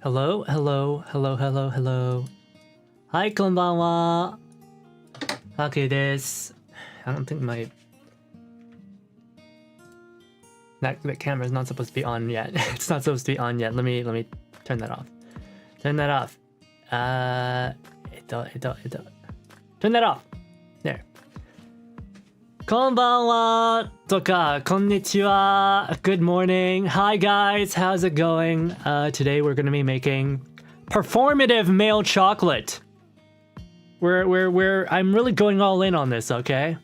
Hello, hello, hello, hello, hello. Hi, こんばんは。Hake です。I don't think that camera is not supposed to be on yet. It's not supposed to be on yet. Let me turn that off. Turn that off. Turn that off. There. こんばんはとか、こんにちは. Good morning. Hi guys, how's it going? Today we're gonna be making performative male chocolate. I'm really going all in on this, okay?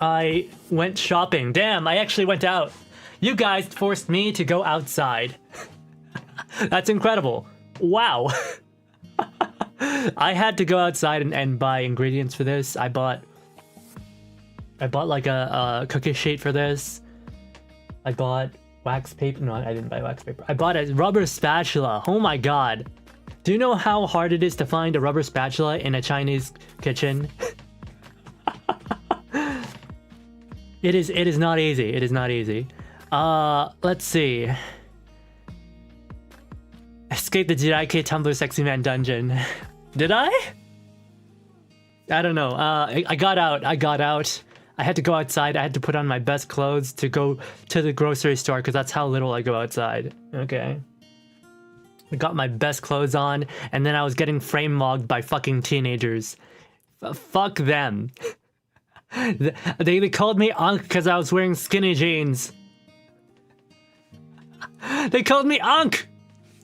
I went shopping. Damn, I actually went out. You guys forced me to go outside. That's incredible. Wow. I had to go outside and buy ingredients for this. I bought like a cookie sheet for this. I bought wax paper. No, I didn't buy wax paper. I bought a rubber spatula. Oh my god. Do you know how hard it is to find a rubber spatula in a Chinese kitchen? It is not easy. It is not easy. Let's see. Escape the Jirai-K Tumblr Sexy Man Dungeon. Did I? I don't know. I got out. I had to go outside. I had to put on my best clothes to go to the grocery store because that's how little I go outside. Okay. I got my best clothes on and then I was getting frame logged by fucking teenagers. Fuck them. They called me Unk because I was wearing skinny jeans. They called me Unk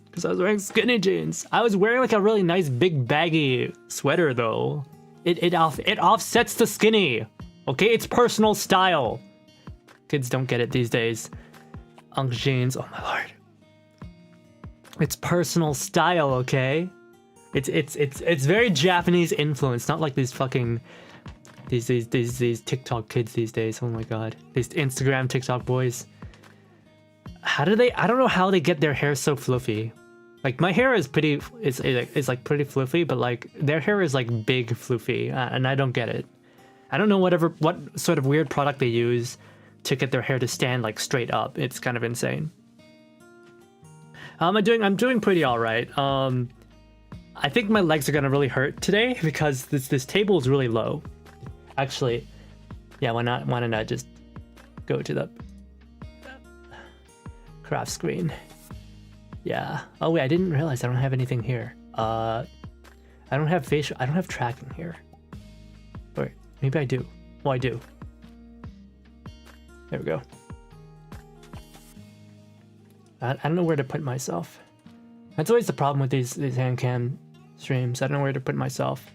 because I was wearing skinny jeans. I was wearing like a really nice big baggy sweater though. It offsets the skinny. Okay, it's personal style. Kids don't get it these days. Unk jeans, oh my lord. It's personal style, okay? It's very Japanese influence, not like these fucking these TikTok kids these days. Oh my god, these Instagram TikTok boys. How do they? I don't know how they get their hair so fluffy. Like my hair is pretty, it's like pretty fluffy, but like their hair is like big fluffy, and I don't get it. I don't know what sort of weird product they use to get their hair to stand like straight up. It's kind of insane. I'm doing pretty all right. I think my legs are gonna really hurt today because this table is really low. Actually, yeah, why not just go to the craft screen? Yeah. Oh wait, I didn't realize I don't have anything here. I don't have tracking here. Wait, maybe I do. Oh, I do. There we go. I don't know where to put myself. That's always the problem with these Handcam streams. I don't know where to put myself.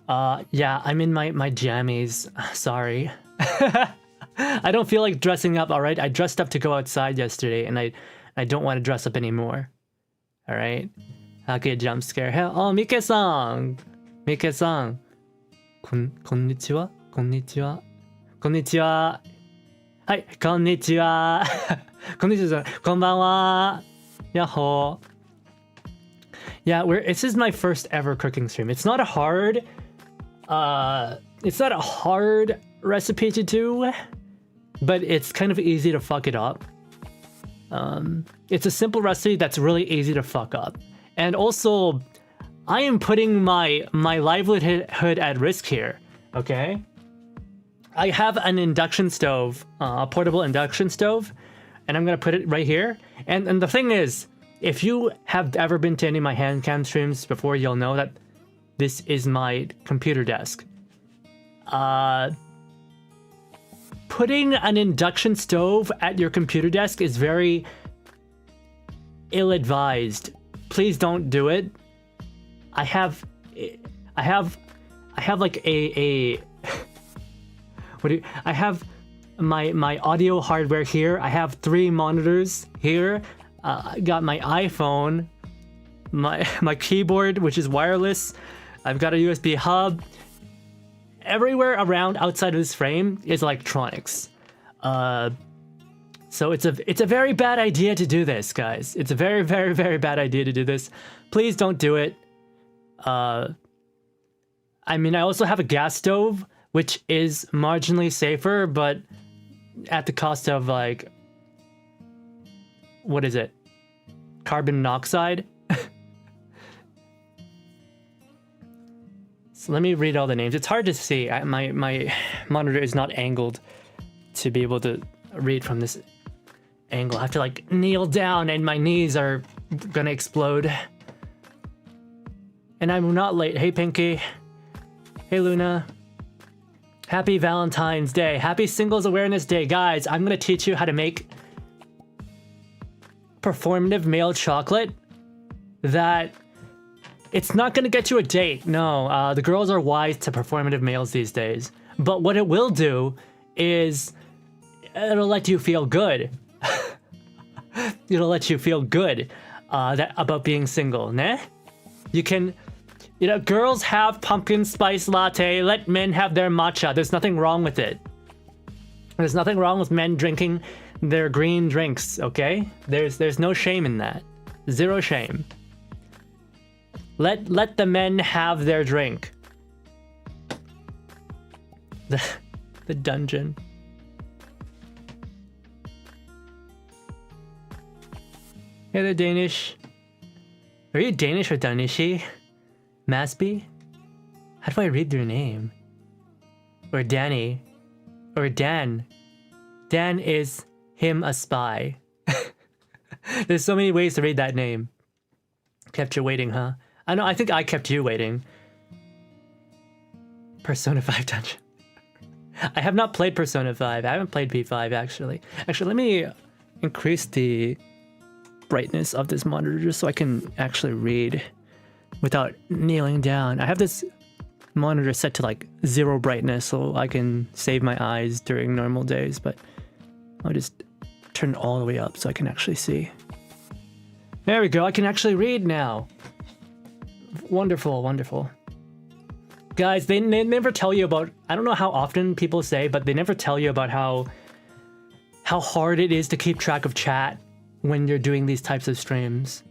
Yeah, I'm in my jammies. Sorry. I don't feel like dressing up, alright? I dressed up to go outside yesterday, and I don't want to dress up anymore. Alright? Okay, jump scare. Hell, oh, Mike-san! Mike-san. Konnichiwa? Konnichiwa? Konnichiwa? Hi, konnichiwa! Konnichiwa, konbanwa! Yahoo! Yeah, this is my first ever cooking stream. It's not a hard recipe to do, but it's kind of easy to fuck it up. It's a simple recipe that's really easy to fuck up. And also, I am putting my livelihood at risk here, okay? I have an induction stove, a portable induction stove, and I'm gonna put it right here. And the thing is, if you have ever been to any of my Handcam streams before, you'll know that this is my computer desk. Putting an induction stove at your computer desk is very ill-advised. Please don't do it. I have like I have my audio hardware here. I have 3 monitors here. I got my iPhone, my keyboard, which is wireless. I've got a USB hub. Everywhere around outside of this frame is electronics. So it's a very bad idea to do this, guys. It's a very, very, very bad idea to do this. Please don't do it. I mean, I also have a gas stove, which is marginally safer, but at the cost of like, what is it? Carbon monoxide? So let me read all the names. It's hard to see. My monitor is not angled to be able to read from this angle. I have to like kneel down and my knees are gonna explode. And I'm not late. Hey Pinky. Hey Luna. Happy Valentine's Day. Happy Singles Awareness Day. Guys, I'm gonna teach you how to make performative male chocolate that it's not gonna get you a date. No, the girls are wise to performative males these days. But what it will do is it'll let you feel good. It'll let you feel good about being single, né? You can, you know, girls have pumpkin spice latte, let men have their matcha. There's nothing wrong with it. There's nothing wrong with men drinking their green drinks, okay? There's no shame in that. Zero shame. Let the men have their drink. The dungeon. Hey, they're Danish. Are you Danish or Danishi? Masby? How do I read their name? Or Danny? Or Dan? Dan is him a spy. There's so many ways to read that name. Kept you waiting, huh? I know, I think I kept you waiting. Persona 5 Dungeon. I have not played Persona 5. I haven't played P5, actually. Actually, let me increase the brightness of this monitor just so I can actually read without kneeling down. I have this monitor set to like 0 brightness so I can save my eyes during normal days, but I'll just turn it all the way up so I can actually see. There we go, I can actually read now. Wonderful, wonderful. Guys, they never tell you about, I don't know how often people say, but they never tell you about how hard it is to keep track of chat when you're doing these types of streams.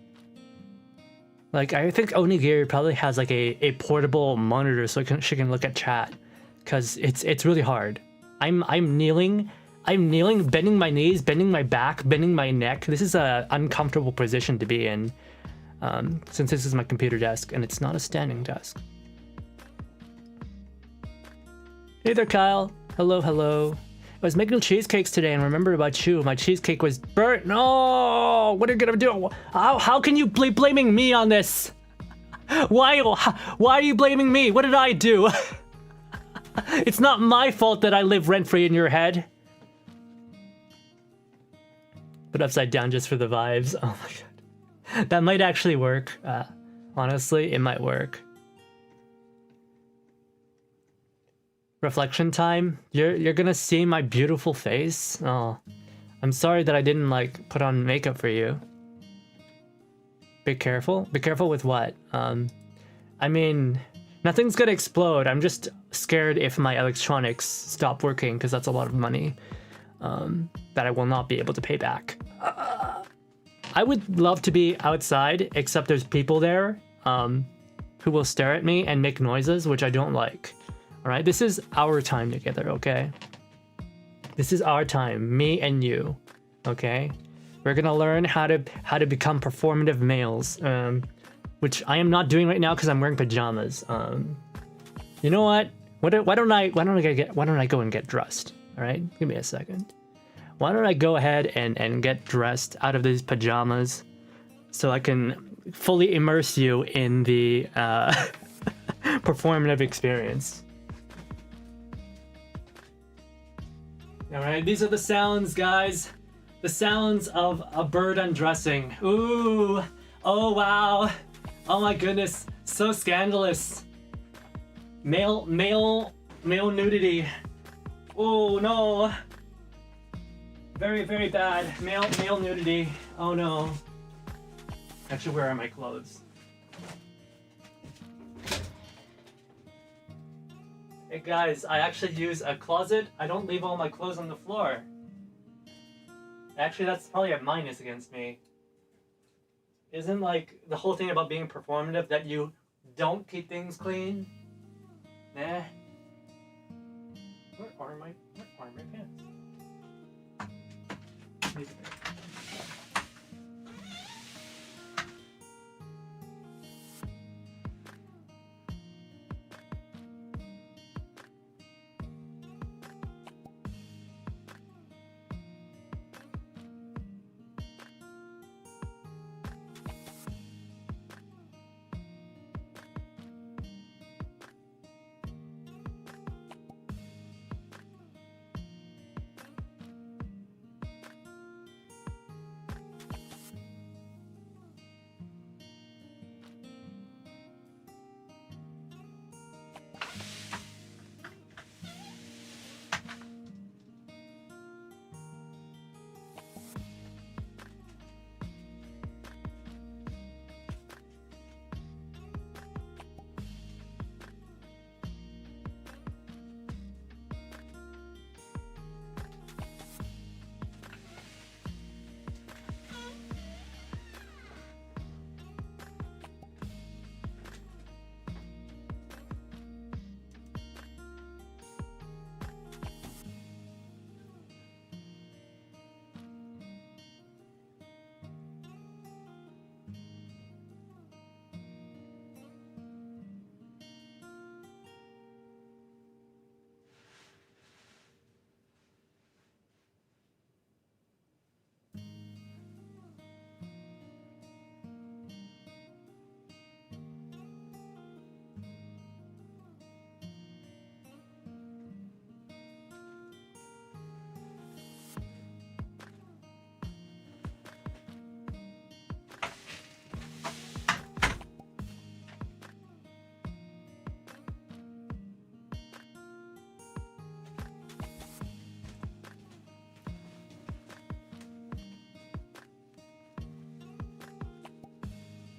Like, I think Onigiri probably has like a portable monitor so she can look at chat, because it's really hard. I'm kneeling, bending my knees, bending my back, bending my neck. This is a uncomfortable position to be in, since this is my computer desk and it's not a standing desk. Hey there, Kyle. Hello, hello. I was making cheesecakes today and remembered about you. My cheesecake was burnt. No! What are you gonna do? How can you be blaming me on this? Why are you blaming me? What did I do? It's not my fault that I live rent-free in your head. Put upside down just for the vibes. Oh my god. That might actually work. Honestly, it might work. Reflection time. You're gonna see my beautiful face. Oh, I'm sorry that I didn't like put on makeup for you. Be careful. Be careful with what? I mean, nothing's gonna explode. I'm just scared if my electronics stop working, because that's a lot of money that I will not be able to pay back. I would love to be outside, except there's people there who will stare at me and make noises, which I don't like. All right, this is our time together, okay? This is our time, me and you, okay? We're gonna learn how to become performative males, which I am not doing right now because I'm wearing pajamas. You know what? Why don't I go and get dressed? All right, give me a second. Why don't I go ahead and get dressed out of these pajamas so I can fully immerse you in the performative experience. All right, these are the sounds, guys. The sounds of a bird undressing. Ooh, oh wow. Oh my goodness, so scandalous. Male nudity. Oh no. Very, very bad. Male nudity. Oh no. Actually, where are my clothes? Hey guys, I actually use a closet. I don't leave all my clothes on the floor. Actually, that's probably a minus against me. Isn't like the whole thing about being performative that you don't keep things clean? Nah. Where are my pants?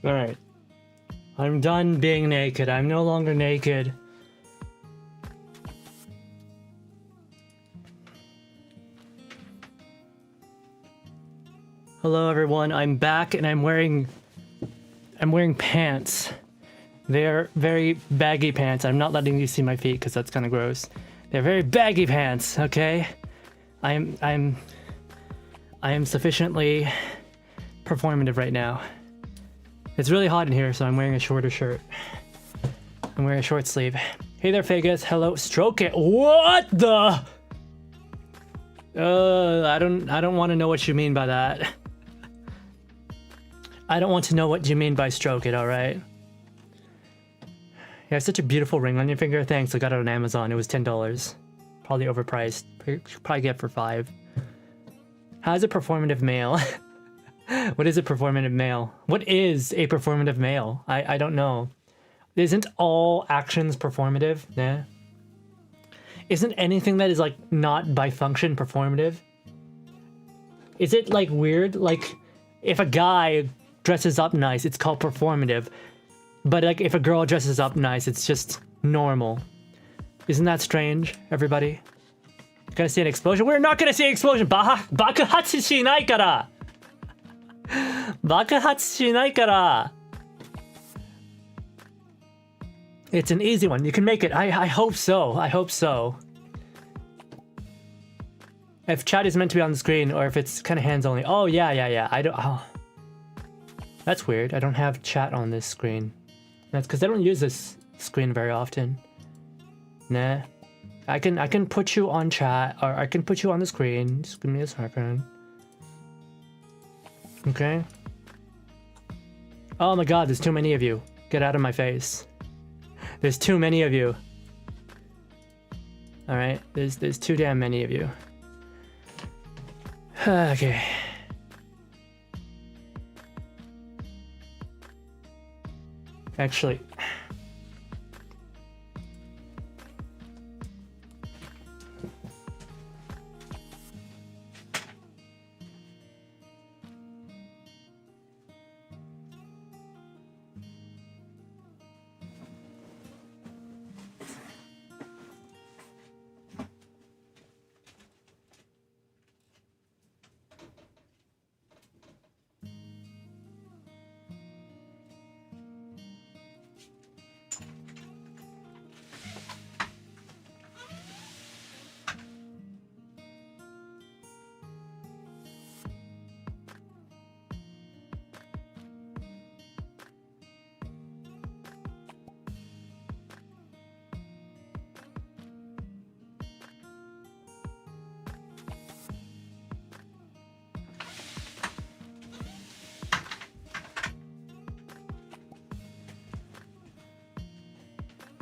Alright. I'm done being naked. I'm no longer naked. Hello everyone, I'm back and I'm wearing pants. They're very baggy pants. I'm not letting you see my feet because that's kind of gross. They're very baggy pants, okay? I am sufficiently performative right now. It's really hot in here, so I'm wearing a shorter shirt. I'm wearing a short sleeve. Hey there, Vegas. Hello. Stroke it. What the? I don't want to know what you mean by that. I don't want to know what you mean by stroke it, alright? You have such a beautiful ring on your finger. Thanks, I got it on Amazon. It was $10. Probably overpriced. Probably get it for $5. How's a performative male? What is a performative male? What is a performative male? I don't know. Isn't all actions performative? Nah. Isn't anything that is like not by function performative? Is it like weird? Like if a guy dresses up nice, it's called performative. But like if a girl dresses up nice, it's just normal. Isn't that strange, everybody? Gonna see an explosion? We're not gonna see an explosion! Bakuhatsu shinai kara! Bakuhatsu shinai kara! It's an easy one. You can make it. I hope so. I hope so. If chat is meant to be on the screen, or if it's kind of hands only. Oh, yeah. I don't... Oh. That's weird. I don't have chat on this screen. That's because I don't use this screen very often. Nah. I can put you on chat, or I can put you on the screen. Just give me a second. Okay. Oh my god, there's too many of you. Get out of my face. There's too many of you. Alright, there's too damn many of you. Okay. Actually...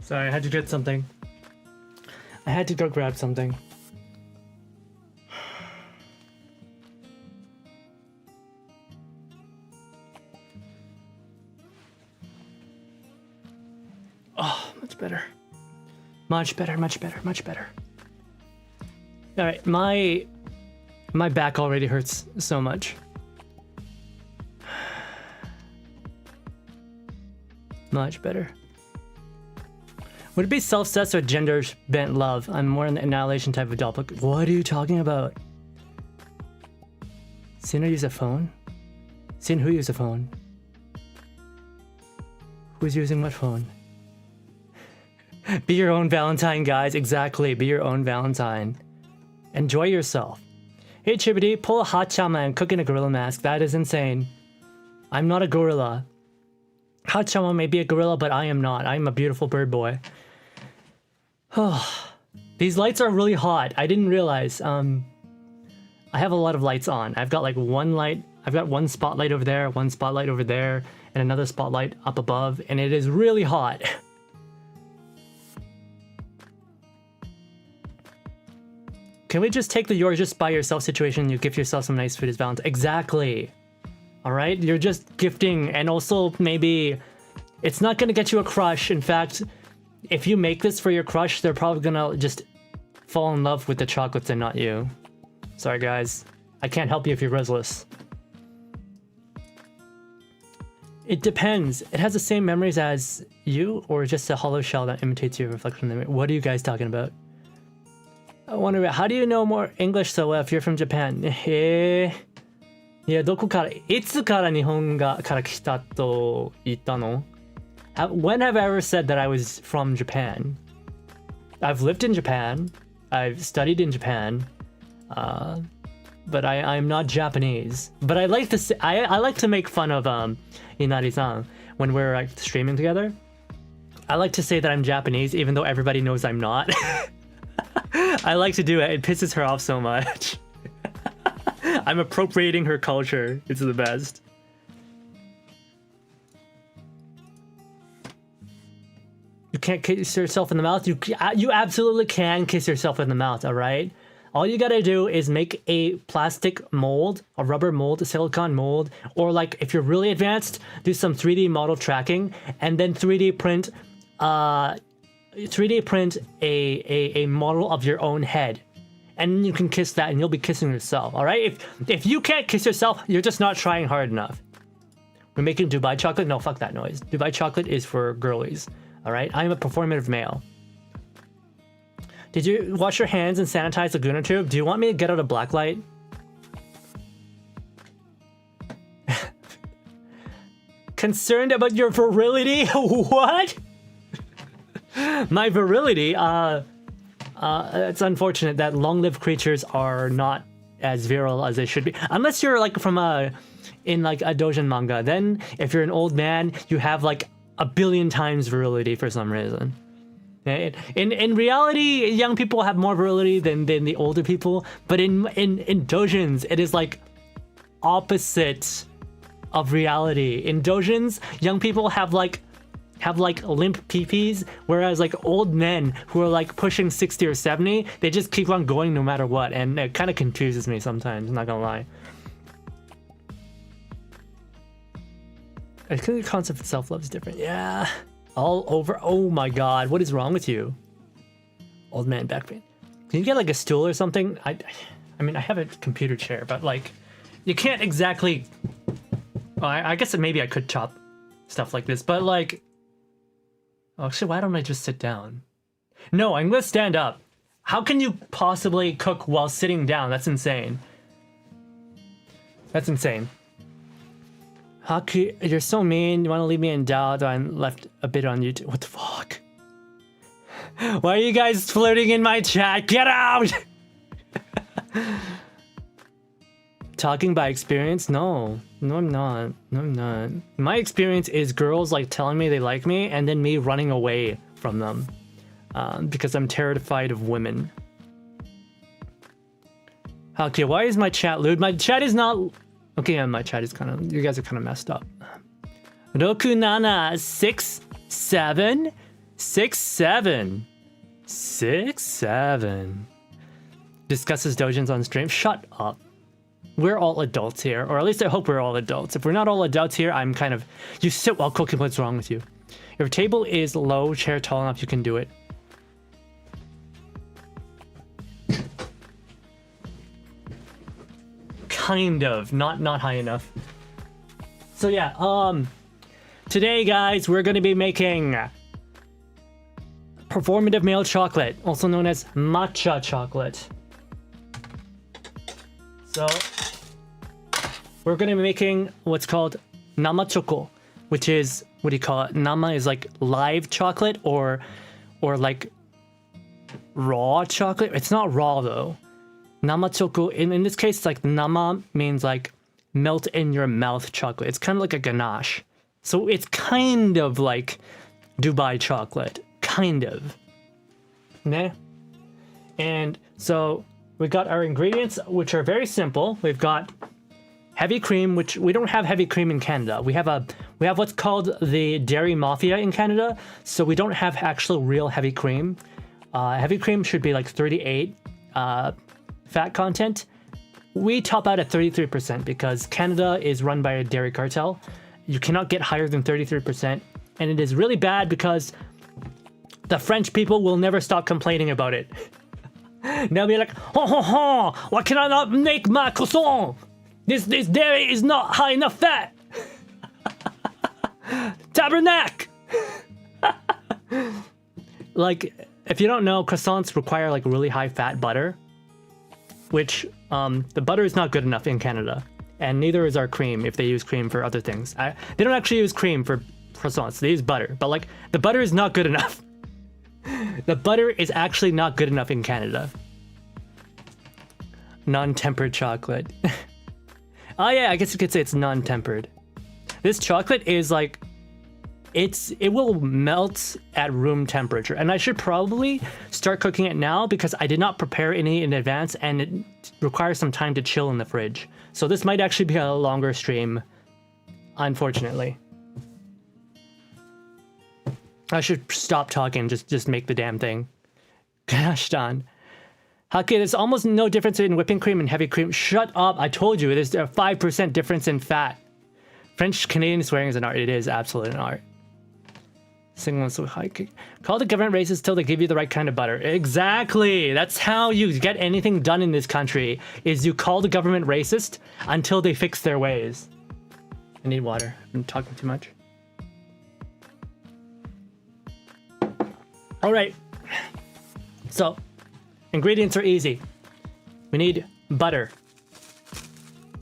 Sorry, I had to get something. I had to go grab something. Oh, much better. Much better, much better, much better. Alright, my back already hurts so much. Much better. Would it be self-cess or gender-bent love? I'm more in the annihilation type of doppelganger. What are you talking about? Seen her use a phone? Seen who use a phone? Who's using what phone? Be your own Valentine, guys. Exactly. Be your own Valentine. Enjoy yourself. Hey, Chibity, pull a hot chama and cook in a gorilla mask. That is insane. I'm not a gorilla. Hot chama may be a gorilla, but I am not. I am a beautiful bird boy. These lights are really hot. I didn't realize. I have a lot of lights on. I've got like one light. I've got one spotlight over there, one spotlight over there, and another spotlight up above, and it is really hot. Can we just take the you're just by yourself situation and you gift yourself some nice food as Valentine? Exactly. Alright? You're just gifting, and also maybe it's not gonna get you a crush. In fact, if you make this for your crush, they're probably gonna just fall in love with the chocolates and not you. Sorry guys. I can't help you if you're restless. It depends. It has the same memories as you, or just a hollow shell that imitates your reflection in the mirror. What are you guys talking about? I wonder, how do you know more English so well if you're from Japan? いや、どこから、いつから日本から来たと言ったの? When have I ever said that I was from Japan? I've lived in Japan. I've studied in Japan. But I'm not Japanese. But I like to say, I like to make fun of Inari-san when we're like streaming together. I like to say that I'm Japanese even though everybody knows I'm not. I like to do it. It pisses her off so much. I'm appropriating her culture. It's the best. You can't kiss yourself in the mouth. You absolutely can kiss yourself in the mouth, all right? All you gotta do is make a plastic mold, a rubber mold, a silicone mold, or like if you're really advanced, do some 3D model tracking and then 3D print a model of your own head. And you can kiss that and you'll be kissing yourself, all right? If you can't kiss yourself, you're just not trying hard enough. We're making Dubai chocolate? No, fuck that noise. Dubai chocolate is for girlies, all right? I'm a performative male. Did you wash your hands and sanitize the Guna tube? Do you want me to get out a blacklight? Concerned about your virility? What? My virility? It's unfortunate that long-lived creatures are not as virile as they should be. Unless you're like from in like a doujin manga. Then if you're an old man, you have like a billion times virility for some reason. In reality, young people have more virility than the older people, but in doujins, it is like opposite of reality. In doujins, young people have like limp peepees, whereas like old men who are like pushing 60 or 70, they just keep on going no matter what, and it kind of confuses me sometimes, I'm not gonna lie. I think the concept of self-love is different. Yeah. All over. Oh my god, what is wrong with you? Old man back pain. Can you get like a stool or something? I mean, I have a computer chair, but like, you can't exactly... Oh, I guess that maybe I could chop stuff like this, but like... Oh, actually, why don't I just sit down? No, I'm gonna stand up. How can you possibly cook while sitting down? That's insane. That's insane. Haku, you're so mean. You want to leave me in doubt? I left a bit on YouTube. What the fuck? Why are you guys flirting in my chat? Get out! Talking by experience? No. No, I'm not. No, I'm not. My experience is girls like telling me they like me and then me running away from them. Because I'm terrified of women. Okay, why is my chat lewd? My chat is not... Okay, yeah, my chat is kind of... You guys are kind of messed up. 6767 67 67 discusses doujins on stream. Shut up. We're all adults here, or at least I hope we're all adults. If we're not all adults here, I'm kind of... You sit while cooking, what's wrong with you? If your table is low, chair tall enough, you can do it. Kind of, not high enough. So yeah, today guys, we're gonna be making performative male chocolate, also known as matcha chocolate. So we're gonna be making what's called nama choco, which is, what do you call it? Nama is like live chocolate or like raw chocolate. It's not raw though. Nama choco, in this case, like nama means like melt in your mouth chocolate. It's kind of like a ganache. So it's kind of like Dubai chocolate. Kind of. Okay? And so we got our ingredients, which are very simple. We've got heavy cream, which we don't have heavy cream in Canada. We have what's called the dairy mafia in Canada. So we don't have actual real heavy cream. Heavy cream should be like 38 fat content. We top out at 33% because Canada is run by a dairy cartel. You cannot get higher than 33%, and it is really bad because the French people will never stop complaining about it. They'll be like, ho ho ho, why can I not make my croissant? This dairy is not high enough fat. Tabernacle! Like, if you don't know, croissants require like really high fat butter, which the butter is not good enough in Canada, and neither is our cream if they use cream for other things. They don't actually use cream for croissants, they use butter, but like the butter is not good enough. The butter is actually not good enough in Canada. Non-tempered chocolate. Oh yeah, I guess you could say it's non-tempered. This chocolate is like, it will melt at room temperature, and I should probably start cooking it now because I did not prepare any in advance and it requires some time to chill in the fridge. So this might actually be a longer stream, unfortunately. I should stop talking, just make the damn thing. Gosh darn. Okay, there's almost no difference in whipping cream and heavy cream. Shut up, I told you, there's a 5% difference in fat. French-Canadian swearing is an art. It is absolutely an art. Sing so high. Call the government racist till they give you the right kind of butter. Exactly! That's how you get anything done in this country, is you call the government racist until they fix their ways. I need water. I'm talking too much. Alright. So, ingredients are easy. We need butter.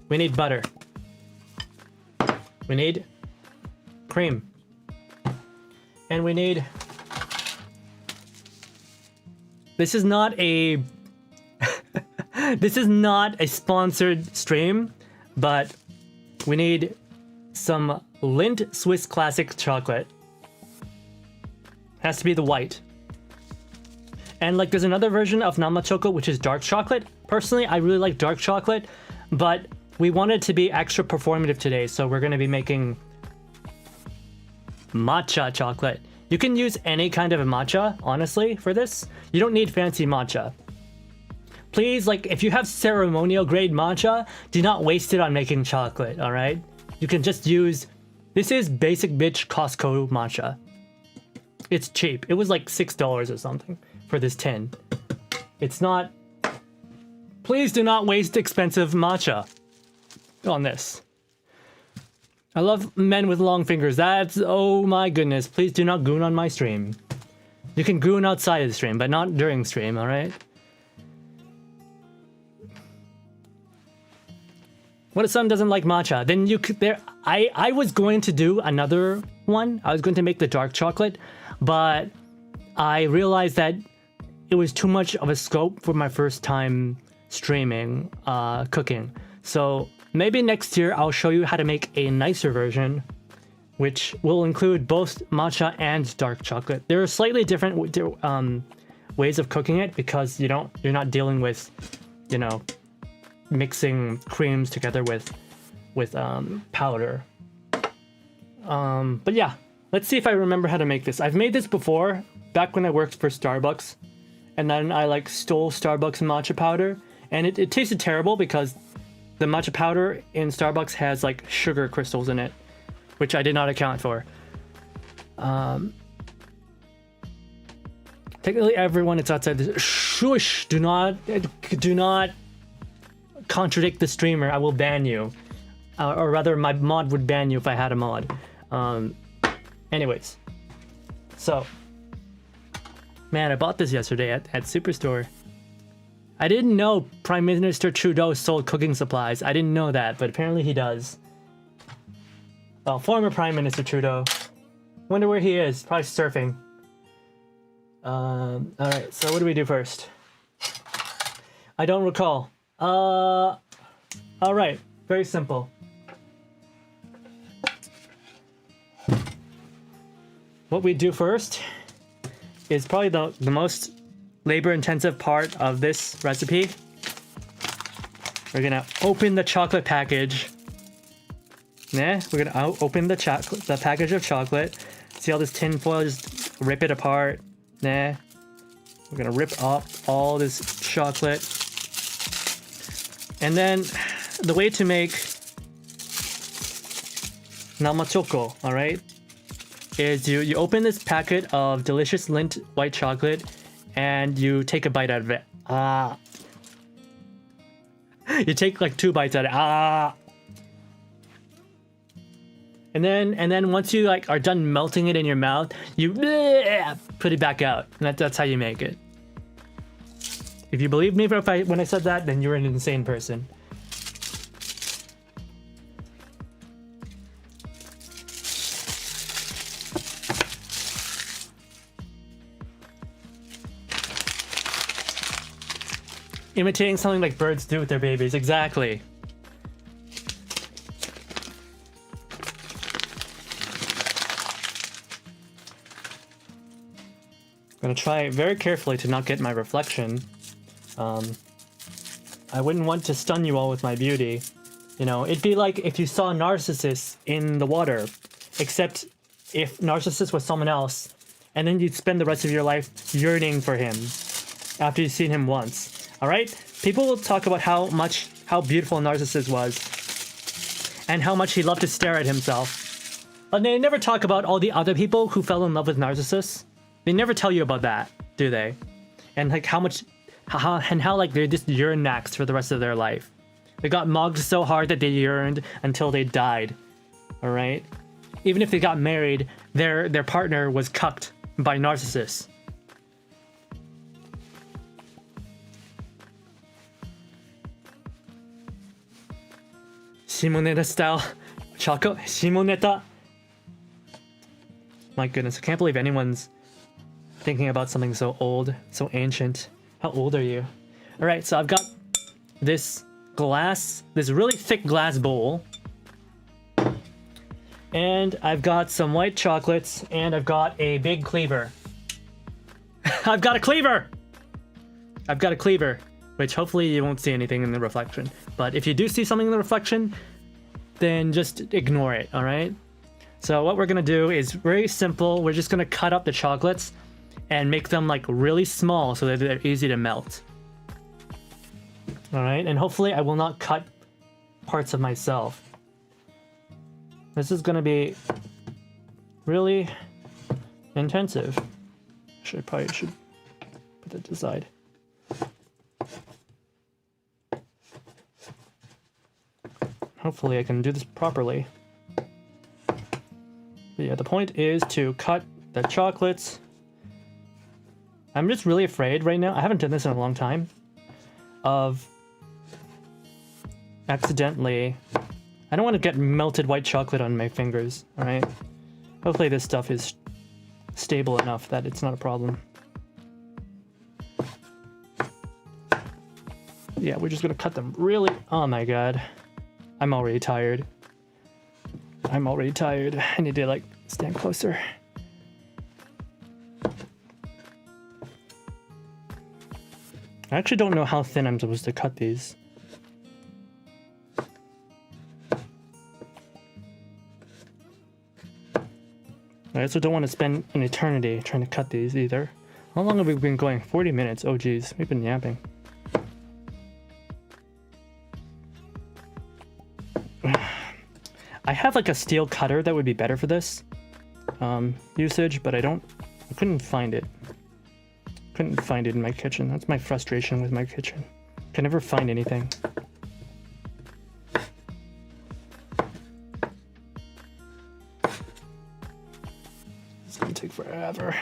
We need butter. We need cream. And we need... This is not a... This is not a sponsored stream, but we need some Lindt Swiss Classic chocolate. Has to be the white. And like there's another version of Namachoco, which is dark chocolate. Personally, I really like dark chocolate, but we wanted to be extra performative today, so we're going to be making matcha chocolate. You can use any kind of matcha, honestly, for this. You don't need fancy matcha. Please, like, if you have ceremonial grade matcha, do not waste it on making chocolate, alright? You can just use... This is basic bitch Costco matcha. It's cheap. It was like $6 or something for this tin. It's not... Please do not waste expensive matcha on this. I love men with long fingers. That's... Oh my goodness. Please do not goon on my stream. You can goon outside of the stream, but not during stream, alright? What if someone doesn't like matcha? Then you could... I was going to do another one. I was going to make the dark chocolate, but I realized that it was too much of a scope for my first time streaming, cooking. So maybe next year I'll show you how to make a nicer version, which will include both matcha and dark chocolate. There are slightly different ways of cooking it because you're not dealing with, you know, mixing creams together with powder. But yeah, let's see if I remember how to make this. I've made this before, back when I worked for Starbucks, and then I like stole Starbucks matcha powder, and it tasted terrible because the matcha powder in Starbucks has like sugar crystals in it, which I did not account for. Technically everyone is outside this. Shush! Do not contradict the streamer. I will ban you. Or rather, my mod would ban you if I had a mod. Anyways. So. Man, I bought this yesterday at Superstore. I didn't know Prime Minister Trudeau sold cooking supplies. I didn't know that, but apparently he does. Well, former Prime Minister Trudeau. Wonder where he is. Probably surfing. Alright, so what do we do first? I don't recall. Alright, very simple. What we do first is probably the most labor-intensive part of this recipe. We're gonna open the chocolate package. Yeah, we're gonna open the package of chocolate. See all this tin foil? Just rip it apart. Nah. We're gonna rip up all this chocolate. And then the way to make namachoco, alright, is you open this packet of delicious Lindt white chocolate and you take a bite out of it. You take like 2 bites out of it. And then once you like are done melting it in your mouth, you put it back out. And that's how you make it. If you believe me when I said that, then you're an insane person. Imitating something like birds do with their babies, exactly. I'm gonna try very carefully to not get my reflection. I wouldn't want to stun you all with my beauty. You know, it'd be like if you saw a narcissist in the water, except if narcissist was someone else, and then you'd spend the rest of your life yearning for him after you've seen him once. All right? People will talk about how beautiful a narcissist was and how much he loved to stare at himself. But they never talk about all the other people who fell in love with narcissists. They never tell you about that, do they? And like how like they just yearn next for the rest of their life. They got mugged so hard that they yearned until they died. All right? Even if they got married, their partner was cucked by narcissists. Shimoneta style choco Shimoneta. My goodness, I can't believe anyone's thinking about something so old, so ancient. How old are you? All right, so I've got this really thick glass bowl. And I've got some white chocolates, and I've got a big cleaver. I've got a cleaver! I've got a cleaver, which hopefully you won't see anything in the reflection. But if you do see something in the reflection, then just ignore it, all right? So what we're gonna do is very simple. We're just gonna cut up the chocolates and make them like really small so that they're easy to melt. All right, and hopefully I will not cut parts of myself. This is gonna be really intensive. I probably should put that to the side. Hopefully I can do this properly. But yeah, the point is to cut the chocolates. I'm just really afraid right now, I haven't done this in a long time, of accidentally... I don't want to get melted white chocolate on my fingers, alright? Hopefully this stuff is stable enough that it's not a problem. Yeah, we're just gonna cut them really... Oh my god. I'm already tired. I'm already tired. I need to, like, stand closer. I actually don't know how thin I'm supposed to cut these. I also don't want to spend an eternity trying to cut these either. How long have we been going? 40 minutes. Oh geez, we've been yapping. I have like a steel cutter that would be better for this usage, but I couldn't find it. Couldn't find it in my kitchen. That's my frustration with my kitchen. Can never find anything. It's gonna take forever.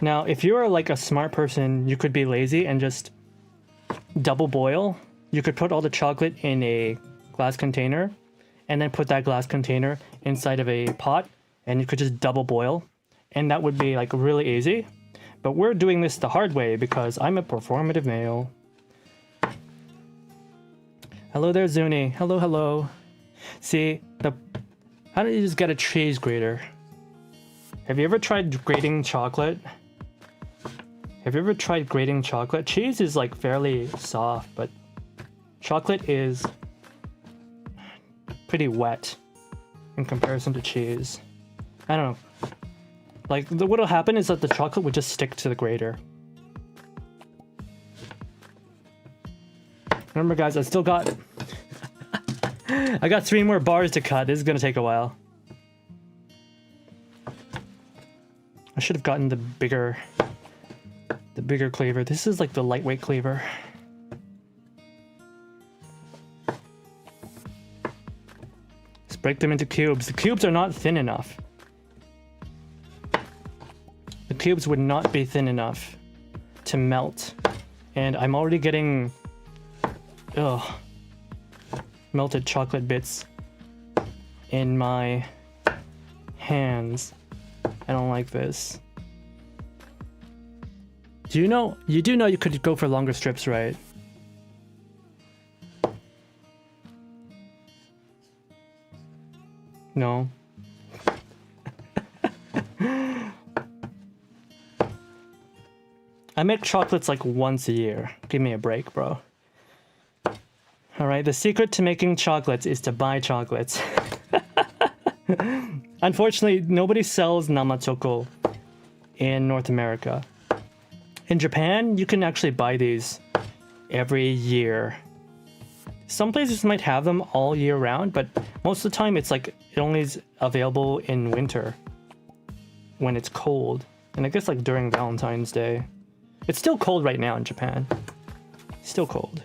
Now, if you are like a smart person, you could be lazy and just double boil. You could put all the chocolate in a glass container and then put that glass container inside of a pot, and you could just double boil. And that would be like really easy. But we're doing this the hard way because I'm a performative male. Hello there, Zuni. Hello, hello. See, how do you just get a cheese grater? Have you ever tried grating chocolate? Have you ever tried grating chocolate? Cheese is like fairly soft, but chocolate is pretty wet in comparison to cheese. I don't know. Like, what'll happen is that the chocolate would just stick to the grater. Remember, guys, I still got... I got 3 more bars to cut. This is gonna take a while. I should have gotten the bigger cleaver. This is like the lightweight cleaver. break them into cubes. The cubes are not thin enough. The cubes would not be thin enough to melt. And I'm already getting melted chocolate bits in my hands. I don't like this. You do know you could go for longer strips, right? No. I make chocolates like once a year. Give me a break, bro. Alright, the secret to making chocolates is to buy chocolates. Unfortunately, nobody sells namachoco in North America. In Japan, you can actually buy these every year. Some places might have them all year round, but most of the time it's like it only is available in winter when it's cold. And I guess like during Valentine's Day. It's still cold right now in Japan. Still cold.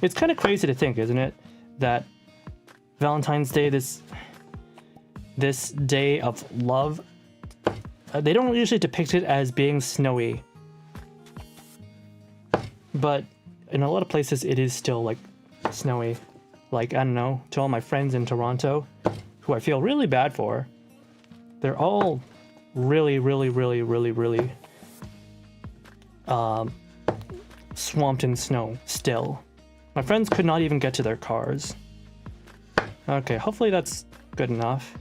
It's kind of crazy to think, isn't it? That Valentine's Day, this day of love, they don't usually depict it as being snowy. But in a lot of places it is still like snowy. Like, I don't know, to all my friends in Toronto, who I feel really bad for, they're all really swamped in snow still. My friends could not even get to their cars. Okay, hopefully that's good enough.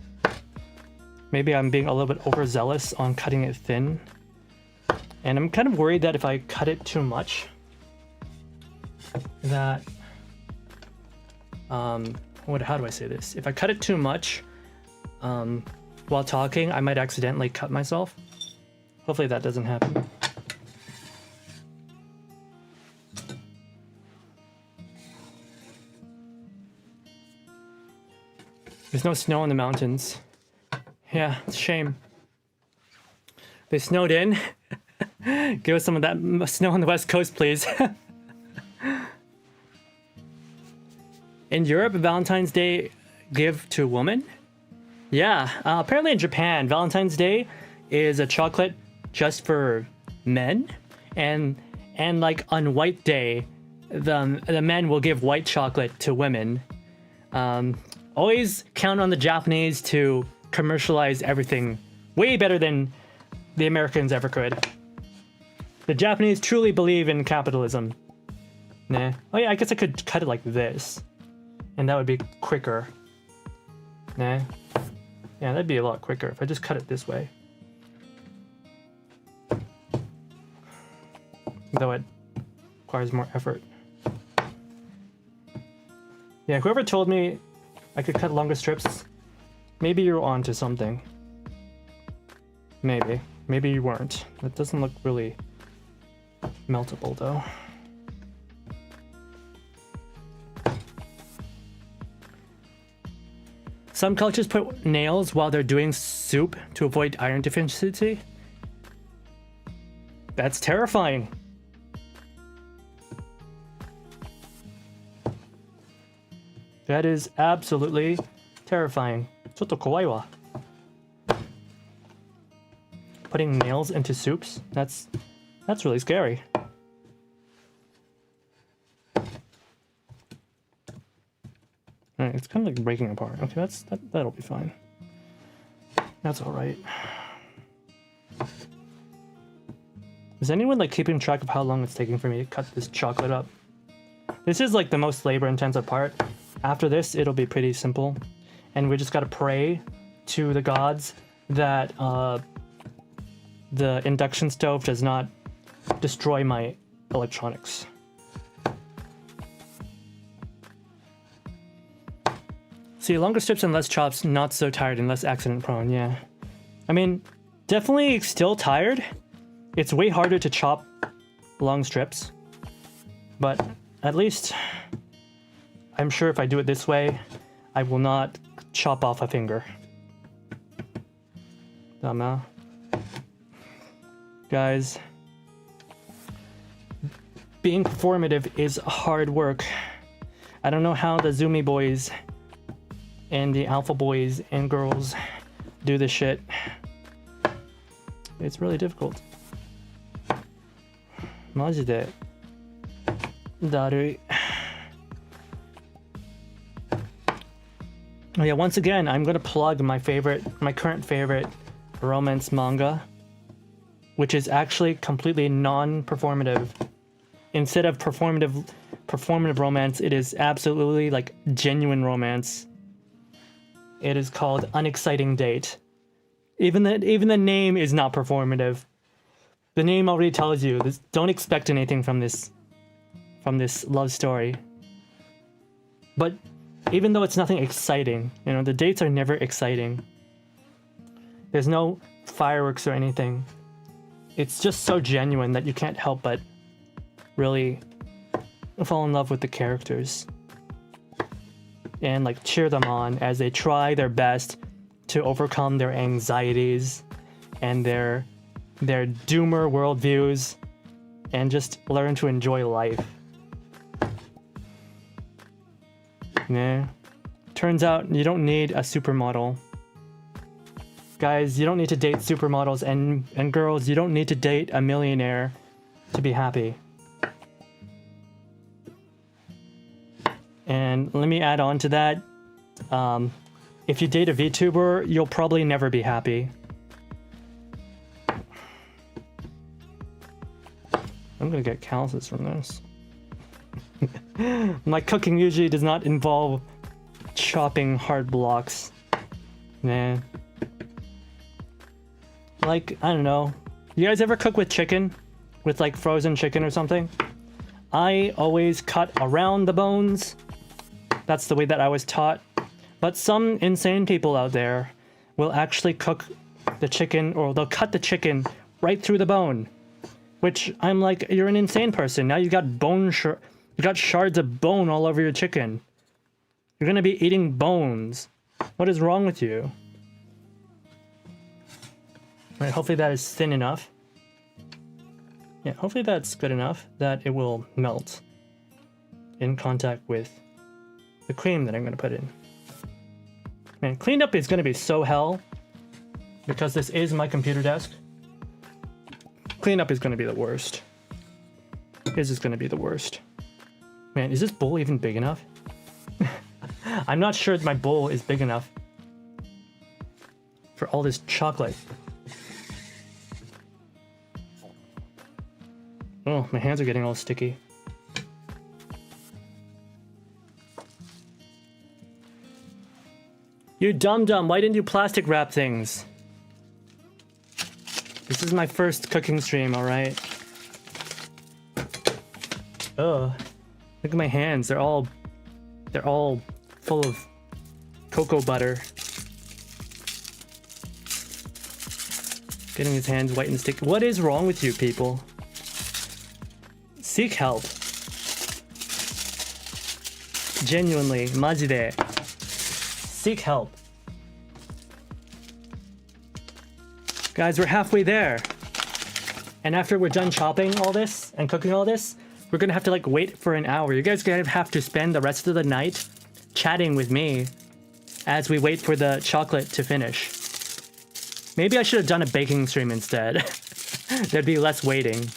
Maybe I'm being a little bit overzealous on cutting it thin. And I'm kind of worried that if I cut it too much, that how do I say this? If I cut it too much while talking, I might accidentally cut myself. Hopefully that doesn't happen. There's no snow in the mountains. Yeah, it's a shame. They snowed in. Give us some of that snow on the west coast, please. In Europe, Valentine's Day give to women? Yeah, apparently in Japan, Valentine's Day is a chocolate just for men. And like on White Day, the men will give white chocolate to women. Always count on the Japanese to commercialize everything way better than the Americans ever could. The Japanese truly believe in capitalism. Nah. Oh yeah, I guess I could cut it like this. And that would be quicker. Nah. Yeah, that'd be a lot quicker if I just cut it this way. Though it requires more effort. Yeah, whoever told me I could cut longer strips, maybe you're onto something. Maybe. Maybe you weren't. That doesn't look really meltable though. Some cultures put nails while they're doing soup to avoid iron deficiency. That's terrifying. That is absolutely terrifying. ちょっと怖いわ. Putting nails into soups? That's really scary. Alright, it's kind of like breaking apart. Okay, that'll be fine. That's alright. Is anyone like keeping track of how long it's taking for me to cut this chocolate up? This is like the most labor intensive part. After this, it'll be pretty simple. And we just gotta pray to the gods that the induction stove does not destroy my electronics. See, longer strips and less chops, not so tired and less accident prone, yeah. I mean, definitely still tired. It's way harder to chop long strips. But at least, I'm sure if I do it this way, I will not chop off a finger. Dama. Guys, being performative is hard work. I don't know how the Zoomy boys and the alpha boys and girls do this shit. It's really difficult. マジでだるい. Yeah, once again, I'm gonna plug my current favorite romance manga, which is actually completely non-performative. Instead of performative romance, it is absolutely like genuine romance. It is called Unexciting Date. Even the name is not performative. The name already tells you this, don't expect anything from this love story. But even though it's nothing exciting, you know, the dates are never exciting. There's no fireworks or anything. It's just so genuine that you can't help but really fall in love with the characters and like cheer them on as they try their best to overcome their anxieties and their doomer worldviews and just learn to enjoy life. Yeah. Turns out you don't need a supermodel. Guys, you don't need to date supermodels, and girls, you don't need to date a millionaire to be happy. And let me add on to that. If you date a VTuber, you'll probably never be happy. I'm gonna get calluses from this. My cooking usually does not involve chopping hard blocks. Nah. Like, I don't know. You guys ever cook with chicken? With like frozen chicken or something? I always cut around the bones. That's the way that I was taught. But some insane people out there will actually cook the chicken, or they'll cut the chicken right through the bone. Which I'm like, you're an insane person. Now you got you got shards of bone all over your chicken. You're gonna be eating bones. What is wrong with you? Right, hopefully that is thin enough. Yeah, hopefully that's good enough that it will melt in contact with the cream that I'm gonna put in. Man, cleanup up is gonna be so hell because this is my computer desk. Cleanup is gonna be the worst. This is gonna be the worst. Man, is this bowl even big enough? I'm not sure my bowl is big enough for all this chocolate. Oh, my hands are getting all sticky. You dum-dum, why didn't you plastic wrap things? This is my first cooking stream, alright? Ugh. Look at my hands, they're all full of cocoa butter. Getting his hands white and sticky. What is wrong with you people? Seek help. Genuinely, majide. Seek help. Guys, we're halfway there. And after we're done chopping all this and cooking all this, we're gonna have to like wait for an hour. You guys gonna have to spend the rest of the night chatting with me as we wait for the chocolate to finish. Maybe I should have done a baking stream instead. There'd be less waiting.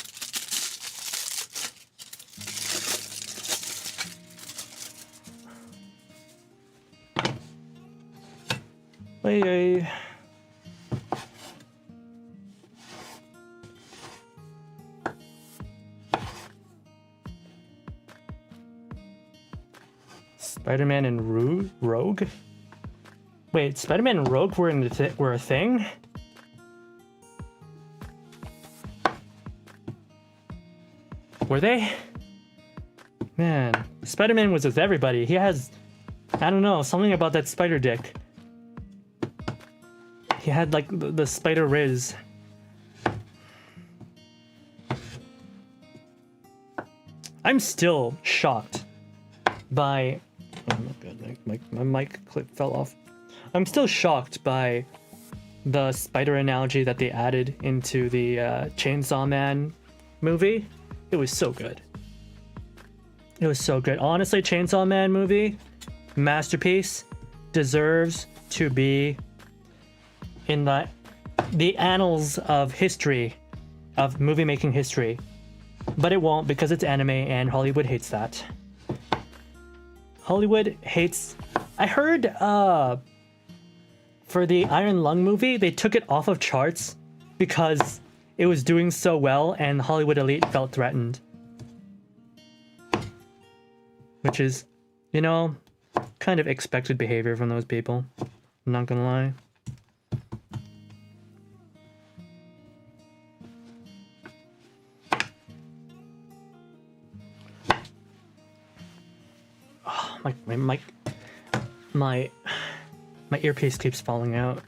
Hey. Spider-Man and Rogue? Wait, Spider-Man and Rogue were a thing? Were they? Man, Spider-Man was with everybody. He has, I don't know, something about that spider dick. He had like the spider riz. I'm still shocked by... Oh my god, my mic clip fell off. I'm still shocked by the spider analogy that they added into the Chainsaw Man movie. It was so good. It was so good. Honestly, Chainsaw Man movie, masterpiece. deserves to be in the annals of history, of movie making history. But it won't because it's anime and Hollywood hates that. Hollywood hates... I heard for the Iron Lung movie, they took it off of charts because it was doing so well and Hollywood elite felt threatened. Which is, you know, kind of expected behavior from those people. I'm not gonna lie. Oh, my earpiece keeps falling out.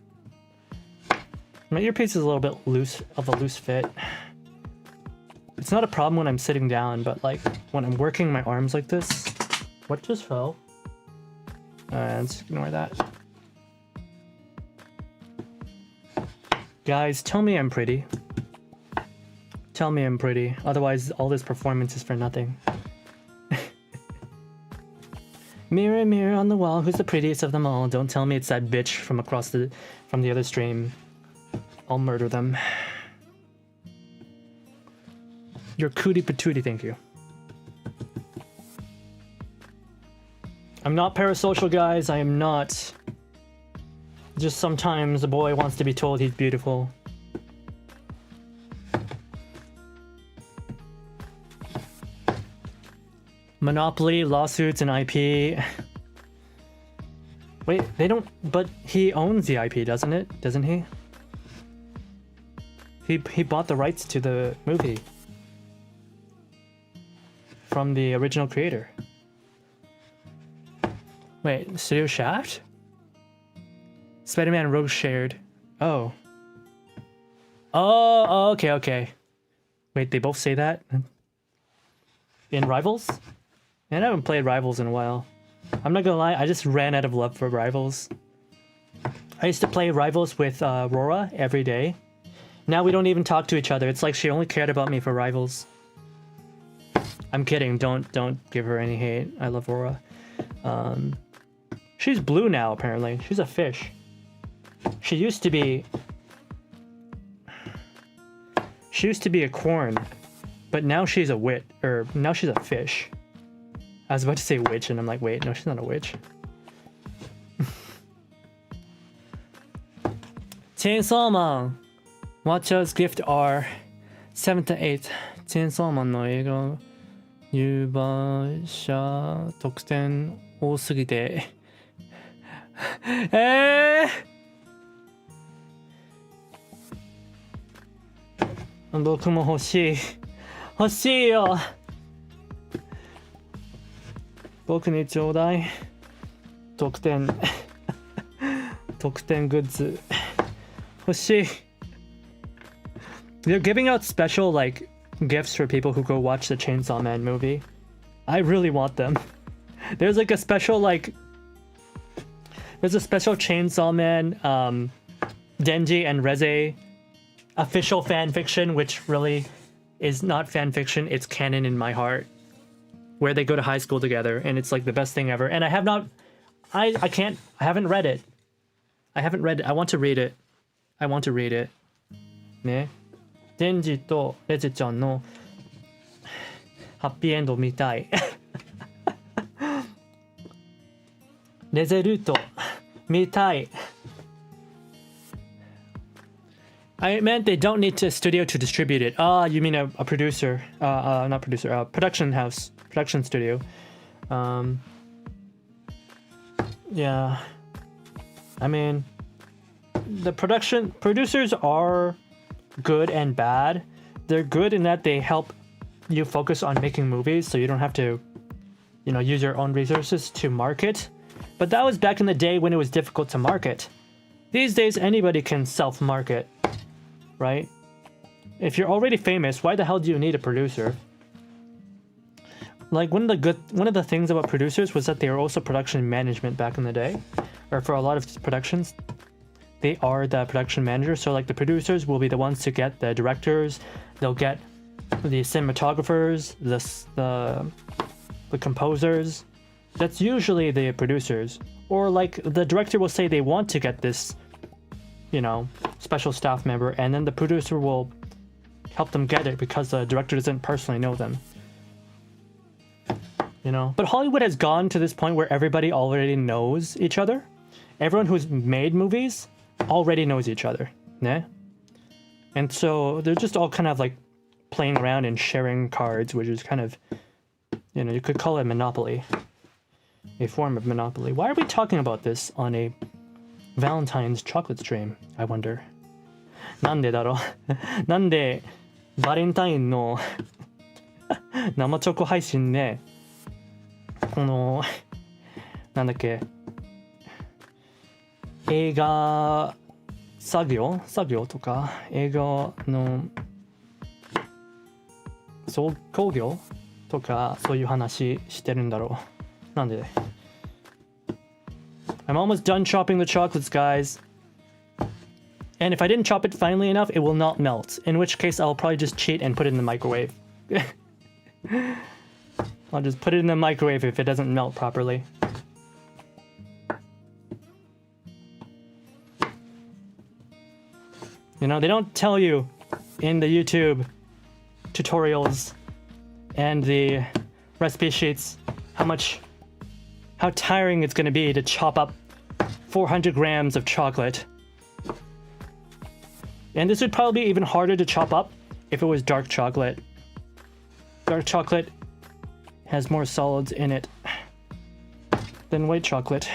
My earpiece is a little bit loose, of a loose fit. It's not a problem when I'm sitting down, but like when I'm working my arms like this. What just fell? Let's ignore that. Guys, tell me I'm pretty. Tell me I'm pretty. Otherwise, all this performance is for nothing. Mirror, mirror on the wall, who's the prettiest of them all? Don't tell me it's that bitch from the other stream. I'll murder them. You're cootie patootie, thank you. I'm not parasocial, guys. I am not. Just sometimes a boy wants to be told he's beautiful. Monopoly, lawsuits, and IP. Wait, they don't... But he owns the IP, doesn't it? Doesn't he? He bought the rights to the movie from the original creator. Wait, Studio Shaft? Spider-Man Rogue shared. Oh. Oh, okay, okay. Wait, they both say that? In Rivals? Man, I haven't played Rivals in a while. I'm not gonna lie, I just ran out of love for Rivals. I used to play Rivals with Rora every day. Now we don't even talk to each other. It's like she only cared about me for Rivals. I'm kidding, don't give her any hate. I love Rora. She's blue now, apparently. She's a fish. She used to be a corn, but now she's a now she's a fish. I was about to say witch, and I'm like, wait, no, she's not a witch. Chainsaw Man. Watchers gift are 7th to 8th. Chainsaw Man の映画入場者特典多すぎて僕も欲しい。欲しいよ。僕にちょうだい。特典。特典グッズ。欲しい。They're giving out special like gifts for people who go watch the Chainsaw Man movie. I really want them. There's like a special there's a special Chainsaw Man Denji and Reze official fan fiction, which really is not fan fiction, it's canon in my heart, where they go to high school together, and it's like the best thing ever. And I haven't read it. I want to read it. I want to read it. ね。デンジとレゼちゃんのハッピーエンド見たい。レゼルート見たい。I meant they don't need a studio to distribute it. You mean a producer? Not producer. Production house, production studio. Yeah. I mean, the producers are good and bad. They're good in that they help you focus on making movies, so you don't have to, use your own resources to market. But that was back in the day when it was difficult to market. These days, anybody can self-market. Right? If you're already famous, why the hell do you need a producer? Like one of the things about producers was that they were also production management back in the day, or for a lot of productions, they are the production manager. So like the producers will be the ones to get the directors, they'll get the cinematographers, the composers, That's usually the producers. Or like the director will say they want to get this, you know, special staff member, and then the producer will help them get it because the director doesn't personally know them. You know? But Hollywood has gone to this point where everybody already knows each other. Everyone who's made movies already knows each other. Yeah? And so they're just all kind of like playing around and sharing cards, which is kind of, you know, you could call it Monopoly. A form of Monopoly. Why are we talking about this on a Valentine's chocolate stream, I wonder? なんでだろうなんでバレンタインの生チョコ配信でこのなんだっけ映画作業とか映画の総工業とかそういう話してるんだろうなんでI'm almost done chopping the chocolates, guys. And if I didn't chop it finely enough, it will not melt. In which case, I'll probably just cheat and put it in the microwave. I'll just put it in the microwave if it doesn't melt properly. You know, they don't tell you in the YouTube tutorials and the recipe sheets how tiring it's going to be to chop up 400 grams of chocolate. And this would probably be even harder to chop up if it was dark chocolate. Dark chocolate has more solids in it than white chocolate.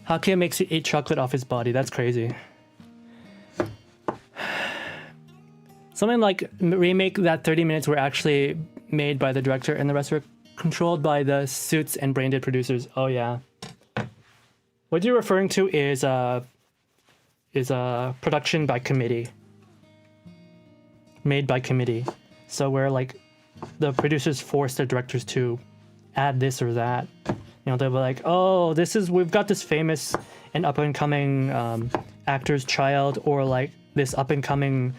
Hakia makes you eat chocolate off his body. That's crazy. Something like remake that 30 minutes were actually made by the director and the rest were controlled by the suits and brain-dead producers. Oh yeah. What you're referring to is production by committee. Made by committee. So where like the producers force the directors to add this or that. You know, they'll be like, oh, we've got this famous and up-and-coming actor's child, or like this up-and-coming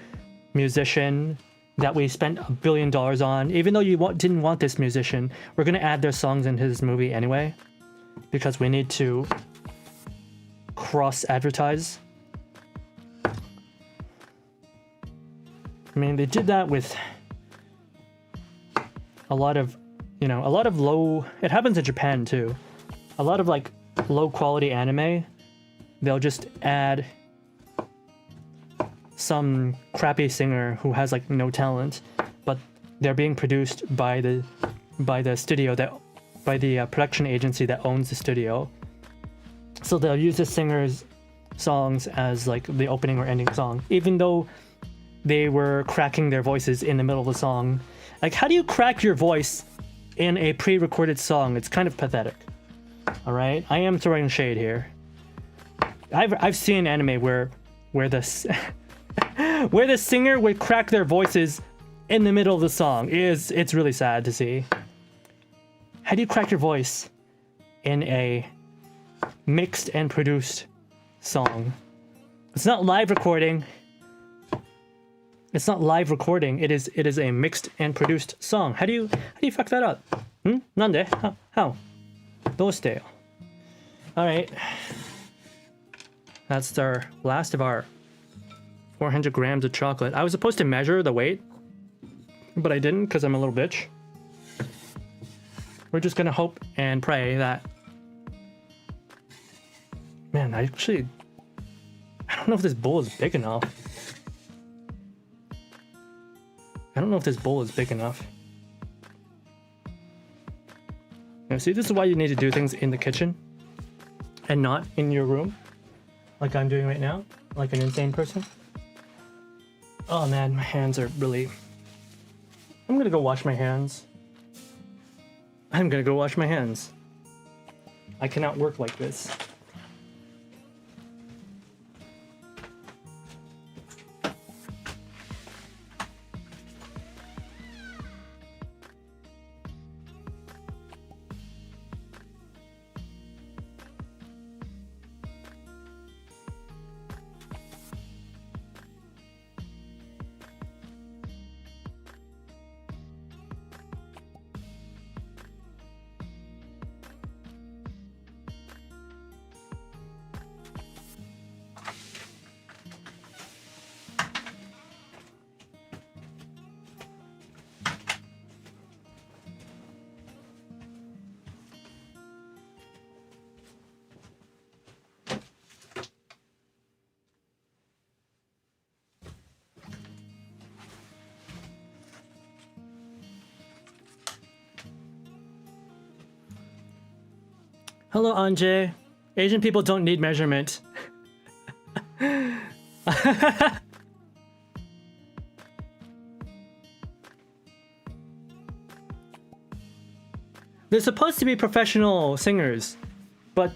musician that we spent $1 billion on. Even though you didn't want this musician, we're going to add their songs into this movie anyway. Because we need to cross-advertise. I mean, they did that with a lot of low... It happens in Japan, too. A lot of, like, low-quality anime, they'll just add some crappy singer who has, like, no talent, but they're being produced by the studio by the production agency that owns the studio. So they'll use the singer's songs as, like, the opening or ending song, even though they were cracking their voices in the middle of the song. Like, how do you crack your voice in a pre-recorded song? It's kind of pathetic. All right, I am throwing shade here. I've seen anime where the where the singer would crack their voices in the middle of the song. It's really sad to see. How do you crack your voice in a mixed and produced song? It's not live recording. It's not live recording. It is a mixed and produced song. How do you fuck that up? Nande? How? どうしてよ? All right. That's our last of our 400 grams of chocolate. I was supposed to measure the weight, but I didn't because I'm a little bitch. We're just gonna hope and pray that... Man, I don't know if this bowl is big enough. I don't know if this bowl is big enough. Now, see, this is why you need to do things in the kitchen and not in your room, like I'm doing right now, like an insane person. Oh man, my hands are really... I'm gonna go wash my hands. I cannot work like this. Hello, Anje. Asian people don't need measurement. They're supposed to be professional singers, but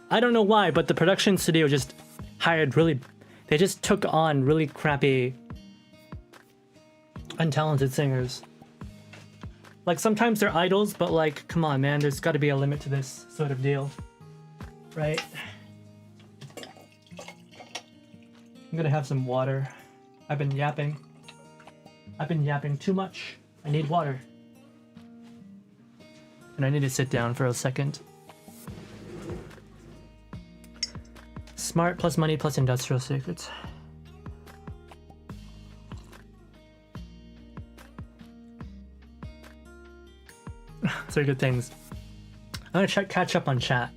I don't know why, but the production studio just hired they just took on really crappy, untalented singers. Like, sometimes they're idols, but like, come on, man, there's gotta be a limit to this sort of deal. Right? I'm gonna have some water. I've been yapping too much. I need water. And I need to sit down for a second. Smart plus money plus industrial secrets. Those are good things. I'm gonna catch up on chat.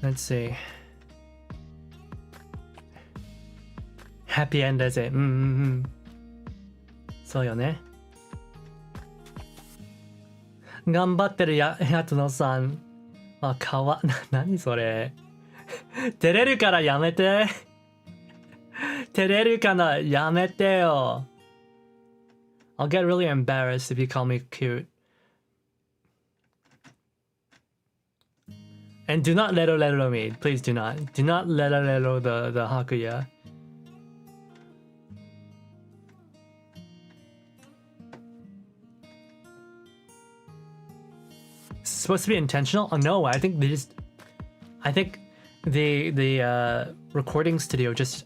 Let's see. Happy end as it. そうよね。頑張ってるやつのさん。あ、何それ。照れるからやめて。照れるからやめてよ。I'll get really embarrassed if you call me cute. And do not lero me. Please do not. Do not lero the Hakuya. It's supposed to be intentional? Oh no, I think the recording studio just,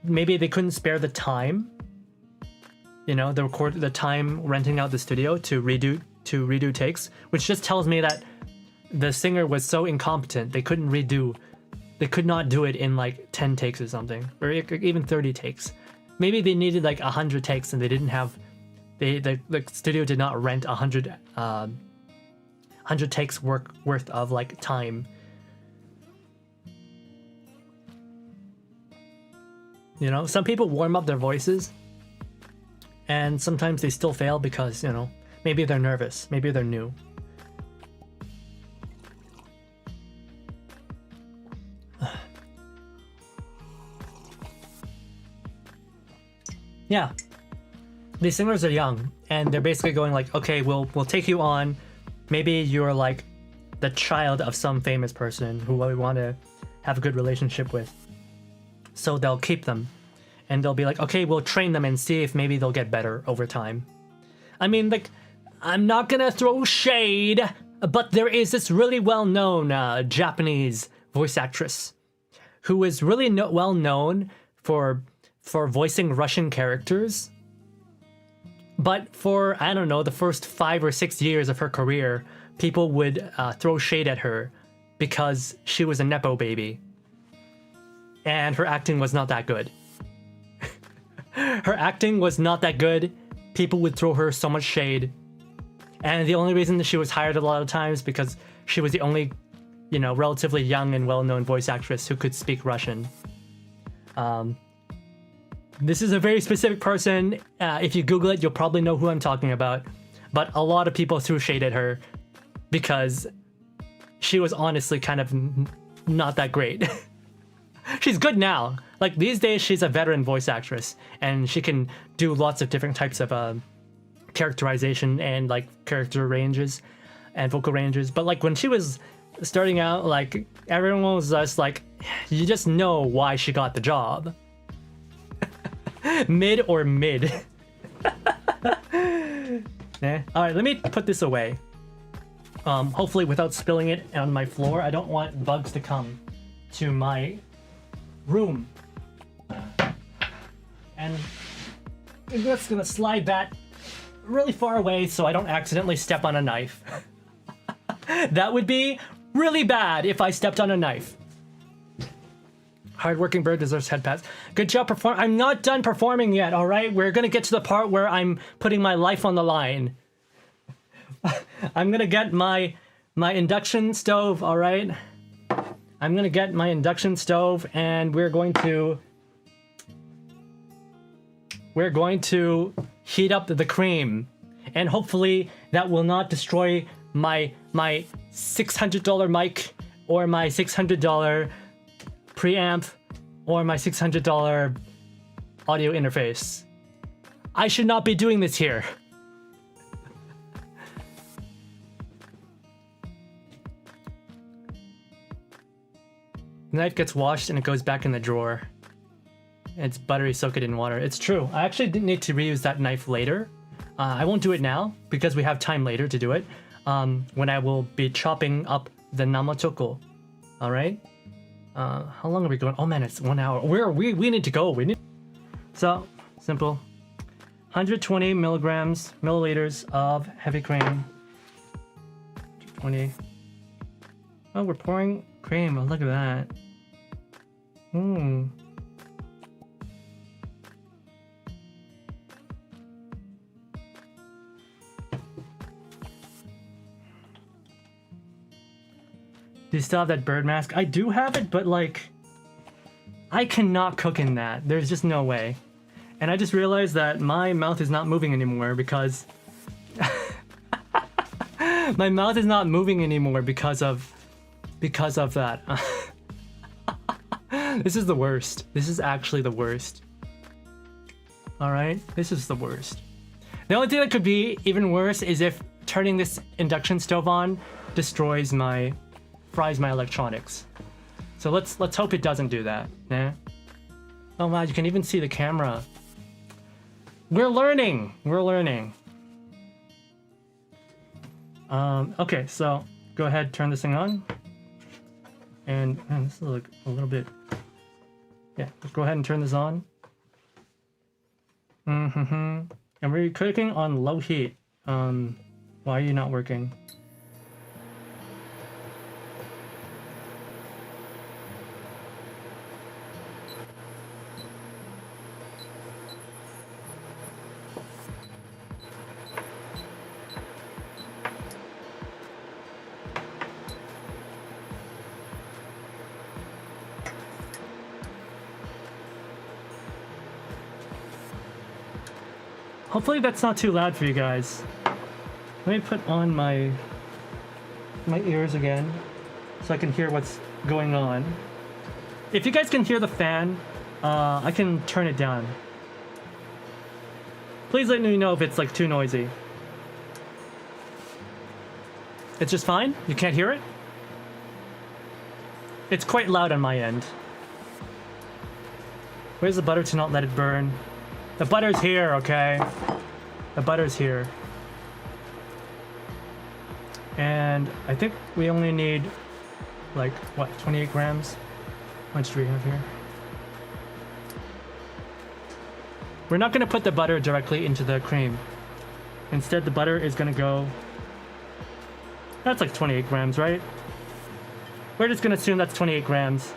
maybe they couldn't spare the time, you know, the time renting out the studio to redo takes, which just tells me that the singer was so incompetent they could not do it in like 10 takes or something, or even 30 takes. Maybe they needed like 100 takes and they didn't have, the studio did not rent 100 takes worth of like time. You know, some people warm up their voices and sometimes they still fail because, you know, maybe they're nervous, maybe they're new. Yeah, these singers are young and they're basically going like, okay, we'll take you on. Maybe you're like the child of some famous person who we want to have a good relationship with. So they'll keep them and they'll be like, okay, we'll train them and see if maybe they'll get better over time. I mean, like, I'm not gonna throw shade, but there is this really well-known Japanese voice actress who is really well known for voicing Russian characters. But for, I don't know, the first 5 or 6 years of her career, people would throw shade at her because she was a Nepo baby. And her acting was not that good. Her acting was not that good. People would throw her so much shade. And the only reason that she was hired a lot of times because she was the only, you know, relatively young and well-known voice actress who could speak Russian. This is a very specific person. If you Google it, you'll probably know who I'm talking about. But a lot of people threw shade at her because she was honestly kind of not that great. She's good now. Like, these days, she's a veteran voice actress, and she can do lots of different types of characterization and, like, character ranges and vocal ranges. But, like, when she was starting out, like, everyone was just like, you just know why she got the job. Mid or mid. Yeah. Alright, let me put this away. Hopefully without spilling it on my floor. I don't want bugs to come to my room. And I'm just gonna slide that really far away so I don't accidentally step on a knife. That would be really bad if I stepped on a knife. Hardworking bird deserves head pats. Good job I'm not done performing yet, alright? We're gonna get to the part where I'm putting my life on the line. I'm gonna get my induction stove, alright? I'm gonna get my induction stove and we're going to heat up the cream. And hopefully that will not destroy my $600 mic or my $600 preamp or my $600 audio interface. I should not be doing this here. The knife gets washed and it goes back in the drawer. It's buttery, soak it in water. It's true. I actually didn't need to reuse that knife later. I won't do it now because we have time later to do it. When I will be chopping up the namachoko. All right. How long are we going? Oh man, it's 1 hour. We need to go. So simple. 120 milliliters of heavy cream. 20. Oh, we're pouring cream. Oh, look at that. Do you still have that bird mask? I do have it, but like, I cannot cook in that. There's just no way. And I just realized that my mouth is not moving anymore because my mouth is not moving anymore because of that. This is the worst. This is actually the worst. All right, this is the worst. The only thing that could be even worse is if turning this induction stove on fries my electronics. So let's hope it doesn't do that. Yeah. Oh wow, you can even see the camera. We're learning. Okay, so go ahead, turn this thing on. And man, this is like a little bit. Yeah, go ahead and turn this on. And we're cooking on low heat. Why are you not working? Hopefully that's not too loud for you guys. Let me put on my ears again so I can hear what's going on. If you guys can hear the fan, I can turn it down. Please let me know if it's like too noisy. It's just fine? You can't hear it? It's quite loud on my end. Where's the butter to not let it burn? The butter's here, okay? The butter's here. And I think we only need, like, what, 28 grams? How much do we have here? We're not gonna put the butter directly into the cream. Instead, the butter is gonna go... That's like 28 grams, right? We're just gonna assume that's 28 grams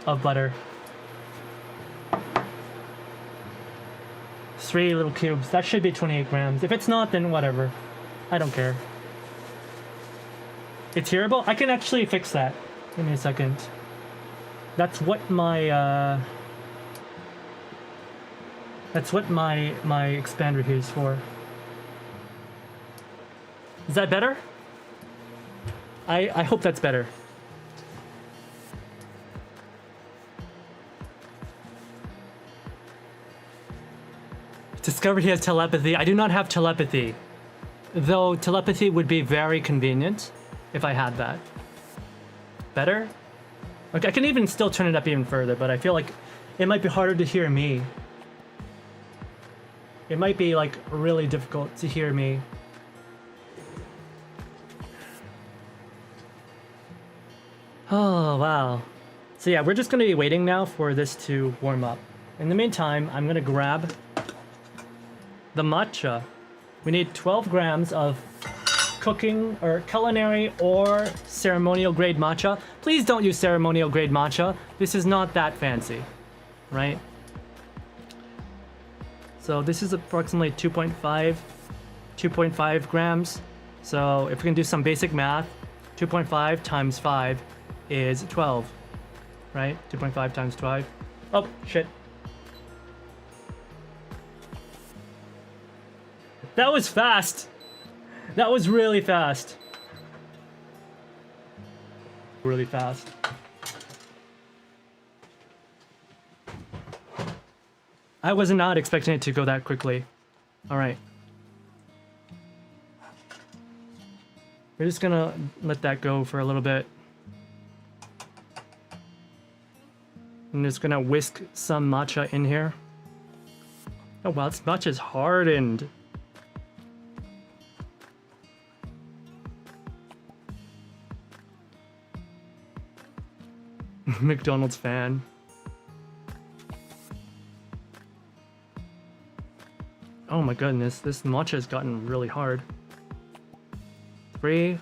of butter. 3 little cubes. That should be 28 grams. If it's not, then whatever. I don't care. It's hearable? I can actually fix that. Give me a second. That's what my my expander here is for. Is that better? I hope that's better. Discovered he has telepathy. I do not have telepathy. Though telepathy would be very convenient if I had that. Better? Okay, I can even still turn it up even further, but I feel like it might be harder to hear me. It might be like really difficult to hear me. Oh, wow. So yeah, we're just gonna be waiting now for this to warm up. In the meantime, I'm gonna grab the matcha. We need 12 grams of cooking or culinary or ceremonial grade matcha. Please don't use ceremonial grade matcha. This is not that fancy, right? So this is approximately 2.5 grams. So if we can do some basic math, 2.5 times 5 is 12, right? 2.5 times 12. Oh, shit. That was fast. That was really fast. really fast. I was not expecting it to go that quickly. All right. We're just gonna let that go for a little bit. I'm just gonna whisk some matcha in here. Oh wow, this matcha's hardened. McDonald's fan. Oh my goodness, this matcha has gotten really hard. 3,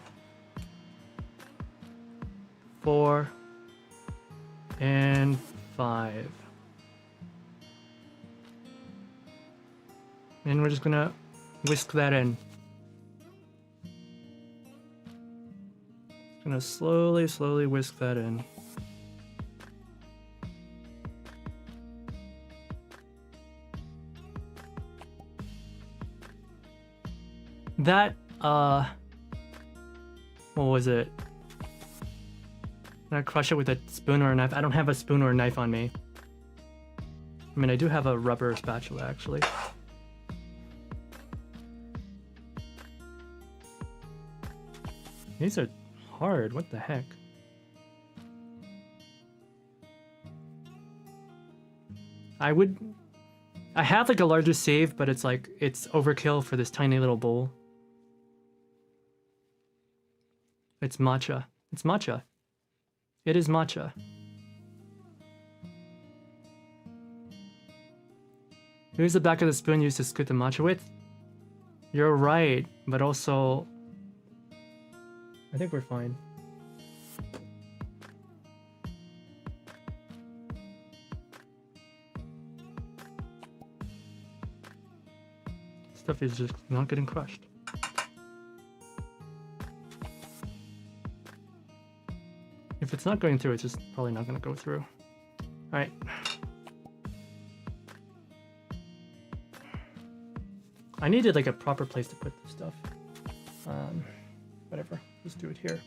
4, and 5. And we're just gonna whisk that in. Gonna slowly whisk that in. That, what was it? Can I crush it with a spoon or a knife? I don't have a spoon or a knife on me. I mean, I do have a rubber spatula, actually. These are hard, what the heck? I have like a larger save, but it's like, it's overkill for this tiny little bowl. It's matcha. It's matcha. It is matcha. Here's the back of the spoon used to scoop the matcha with. You're right, but also... I think we're fine. Stuff is just not getting crushed. If it's not going through, it's just probably not going to go through. Alright. I needed like a proper place to put this stuff. Whatever. Let's do it here.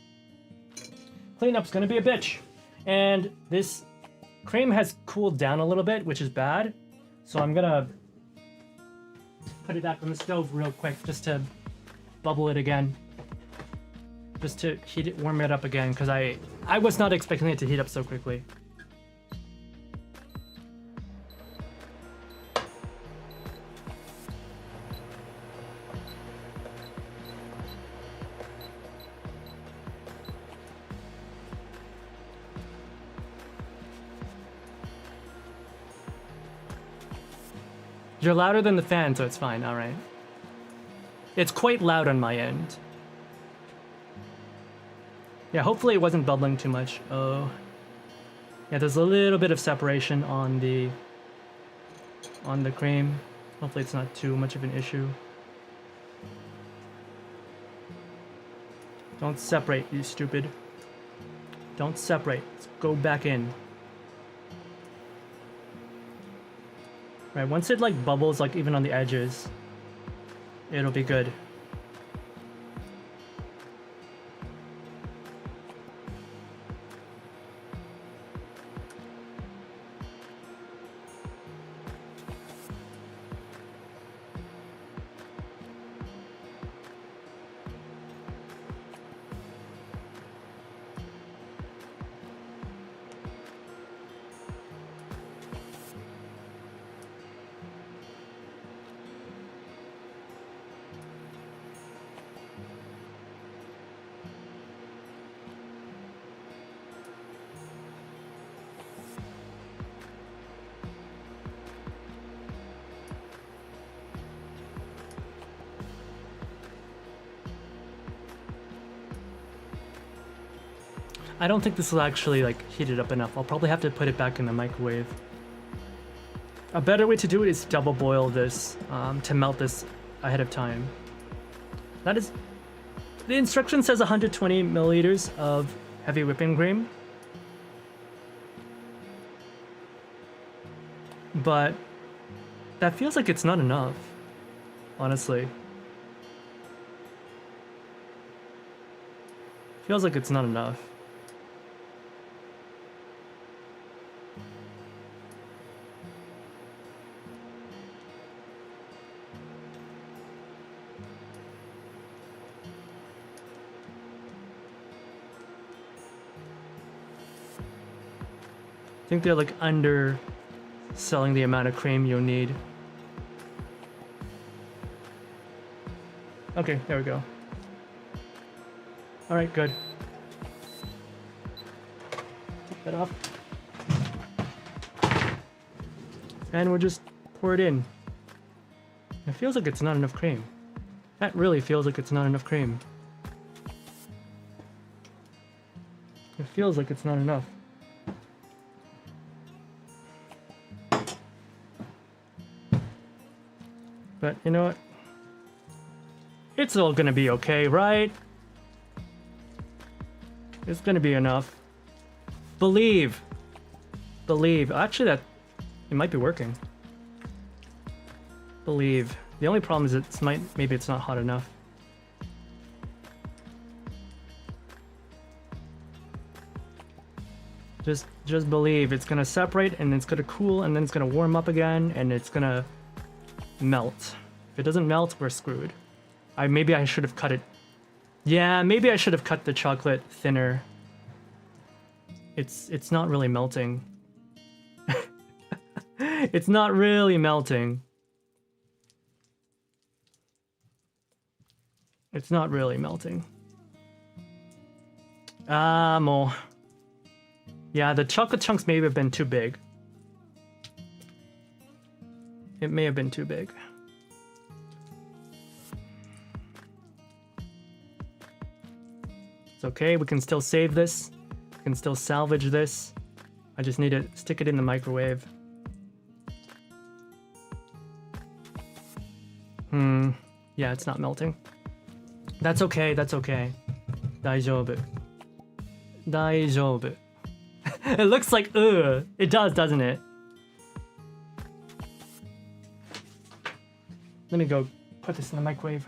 Cleanup's gonna be a bitch. And this cream has cooled down a little bit, which is bad. So I'm gonna put it back on the stove real quick just to bubble it again. Just to heat it, warm it up again, because I was not expecting it to heat up so quickly. You're louder than the fan, so it's fine. All right. It's quite loud on my end. Yeah, hopefully it wasn't bubbling too much. Oh. Yeah, there's a little bit of separation on the cream. Hopefully it's not too much of an issue. Don't separate, you stupid. Don't separate. Let's go back in. Right, once it like bubbles like even on the edges, it'll be good. I don't think this will actually like heat it up enough. I'll probably have to put it back in the microwave. A better way to do it is double boil this to melt this ahead of time. That is, the instruction says 120 milliliters of heavy whipping cream. But that feels like it's not enough, honestly. Feels like it's not enough. think they're like underselling the amount of cream you'll need. Okay, there we go. All right, good. Take that off. And we'll just pour it in. It feels like it's not enough cream. That really feels like it's not enough cream. It feels like it's not enough. But you know what? It's all gonna be okay, right? It's gonna be enough. Believe. Believe. Actually, that it might be working. Believe. The only problem is maybe it's not hot enough. Just believe. It's gonna separate and it's gonna cool and then it's gonna warm up again and it's gonna melt. If it doesn't melt, we're screwed. Maybe I should have cut it. Yeah, maybe I should have cut the chocolate thinner. It's not really melting. It's not really melting. It's not really melting. More. Yeah, the chocolate chunks may have been too big. It may have been too big. It's okay, we can still save this. We can still salvage this. I just need to stick it in the microwave. Yeah, it's not melting. That's okay, that's okay. 大丈夫. 大丈夫. It looks like ugh. It does, doesn't it? Let me go put this in the microwave.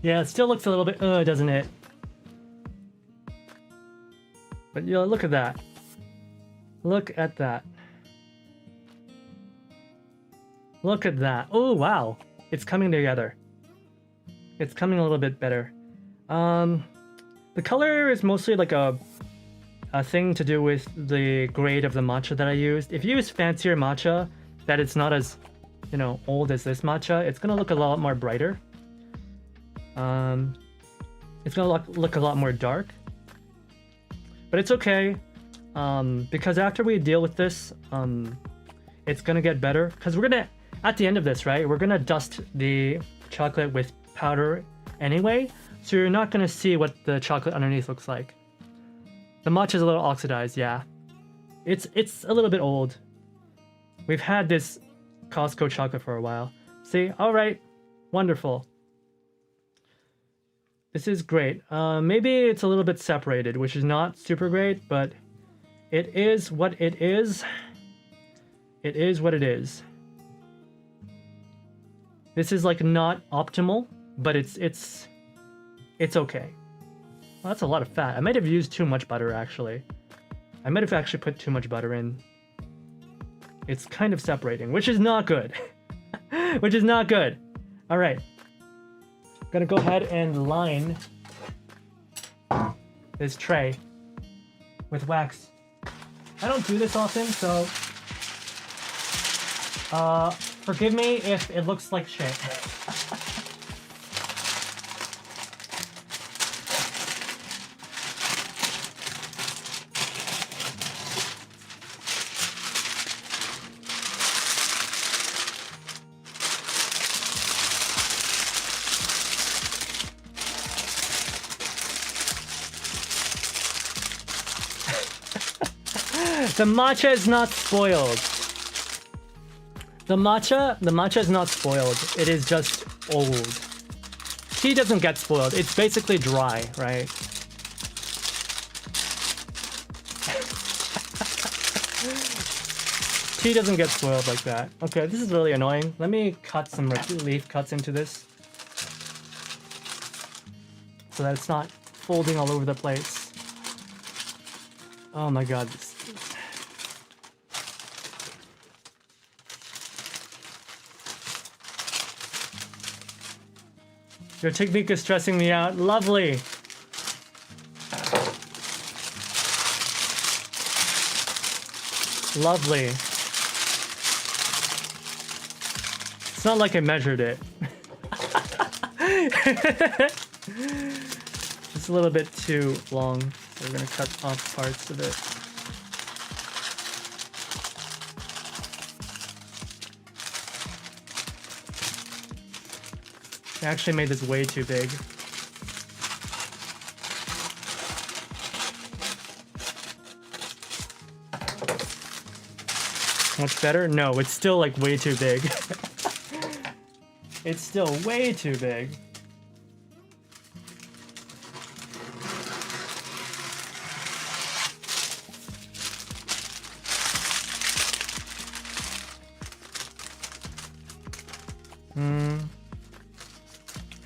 Yeah, it still looks a little bit doesn't it? But you know, look at that. Look at that. Look at that. Oh wow. It's coming together. It's coming a little bit better. The color is mostly like a thing to do with the grade of the matcha that I used. If you use fancier matcha that it's not as, you know, old as this matcha, it's gonna look a lot more brighter. It's gonna look a lot more dark, but it's okay, because after we deal with this, it's gonna get better, because we're gonna, at the end of this, right, we're gonna dust the chocolate with powder anyway, so you're not gonna see what the chocolate underneath looks like. The matcha is a little oxidized, yeah. It's a little bit old. We've had this Costco chocolate for a while. See, all right, wonderful. This is great. Maybe it's a little bit separated, which is not super great, but it is what it is. It is what it is. This is like not optimal, but it's okay. Well, that's a lot of fat. I might have used too much butter actually. I might have actually put too much butter in. It's kind of separating, which is not good. Which is not good. All right. I'm gonna go ahead and line this tray with wax. I don't do this often, so forgive me if it looks like shit. The matcha is not spoiled. The matcha is not spoiled. It is just old. Tea doesn't get spoiled. It's basically dry, right? Tea doesn't get spoiled like that. Okay, this is really annoying. Let me cut some leaf cuts into this so that it's not folding all over the place. Oh my god. Your technique is stressing me out. Lovely. Lovely. It's not like I measured it. It's a little bit too long. So we're gonna cut off parts of it. I actually made this way too big. Much better? No, it's still like way too big. It's still way too big.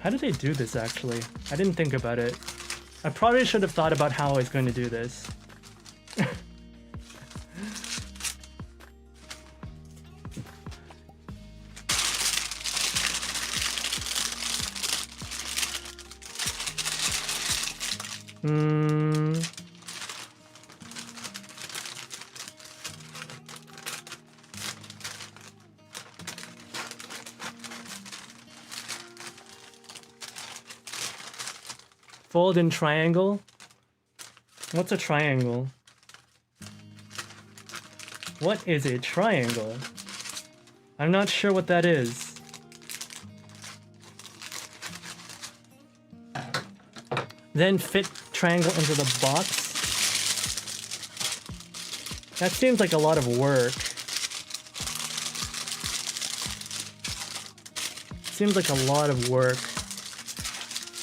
How did they do this actually? I didn't think about it. I probably should have thought about how I was going to do this. Fold in triangle? What's a triangle? What is a triangle? I'm not sure what that is. Then fit triangle into the box? That seems like a lot of work. Seems like a lot of work.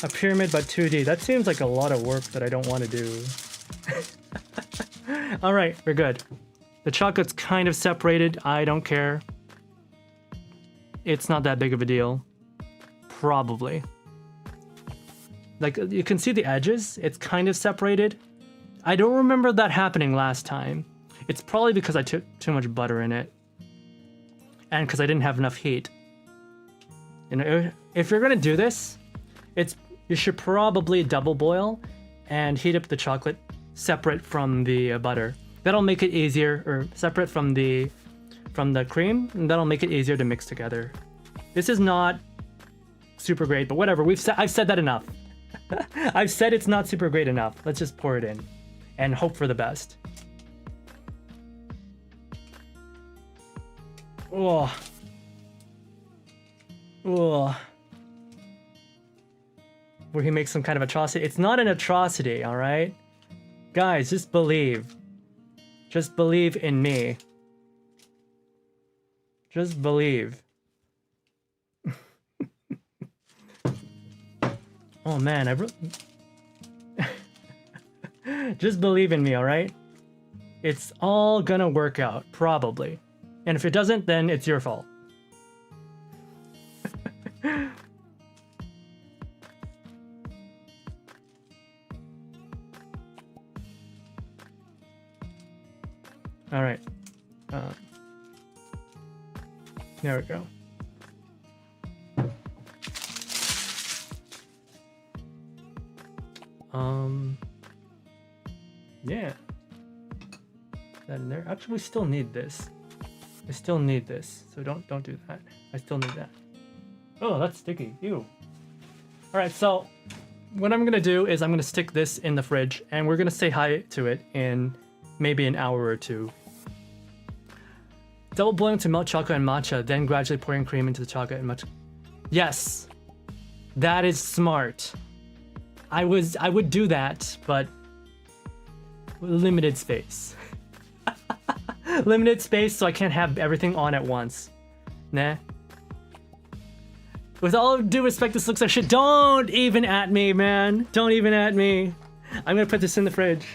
A pyramid but 2D. That seems like a lot of work that I don't want to do. Alright, we're good. The chocolate's kind of separated. I don't care. It's not that big of a deal. Probably. Like, you can see the edges. It's kind of separated. I don't remember that happening last time. It's probably because I took too much butter in it. And because I didn't have enough heat. You know, if you're gonna do this, you should probably double boil and heat up the chocolate separate from the butter. That'll make it easier, or separate from the cream, and that'll make it easier to mix together. This is not super great, but whatever. I've said that enough. I've said it's not super great enough. Let's just pour it in and hope for the best. Oh. Oh. Where he makes some kind of atrocity. It's not an atrocity, alright? Guys, just believe. Just believe in me. Just believe. Oh man, just believe in me, alright? It's all gonna work out, probably. And if it doesn't, then it's your fault. All right. There we go. Yeah. That in there. Actually, we still need this. I still need this, so don't do that. I still need that. Oh, that's sticky. Ew. All right, so what I'm gonna do is I'm gonna stick this in the fridge, and we're gonna say hi to it in maybe an hour or two. Double boiling to melt chocolate and matcha, then gradually pouring cream into the chocolate and matcha. Yes, that is smart. I would do that, but limited space. Limited space, so I can't have everything on at once. Nah. With all due respect, this looks like shit. Don't even at me, man. Don't even at me. I'm gonna put this in the fridge.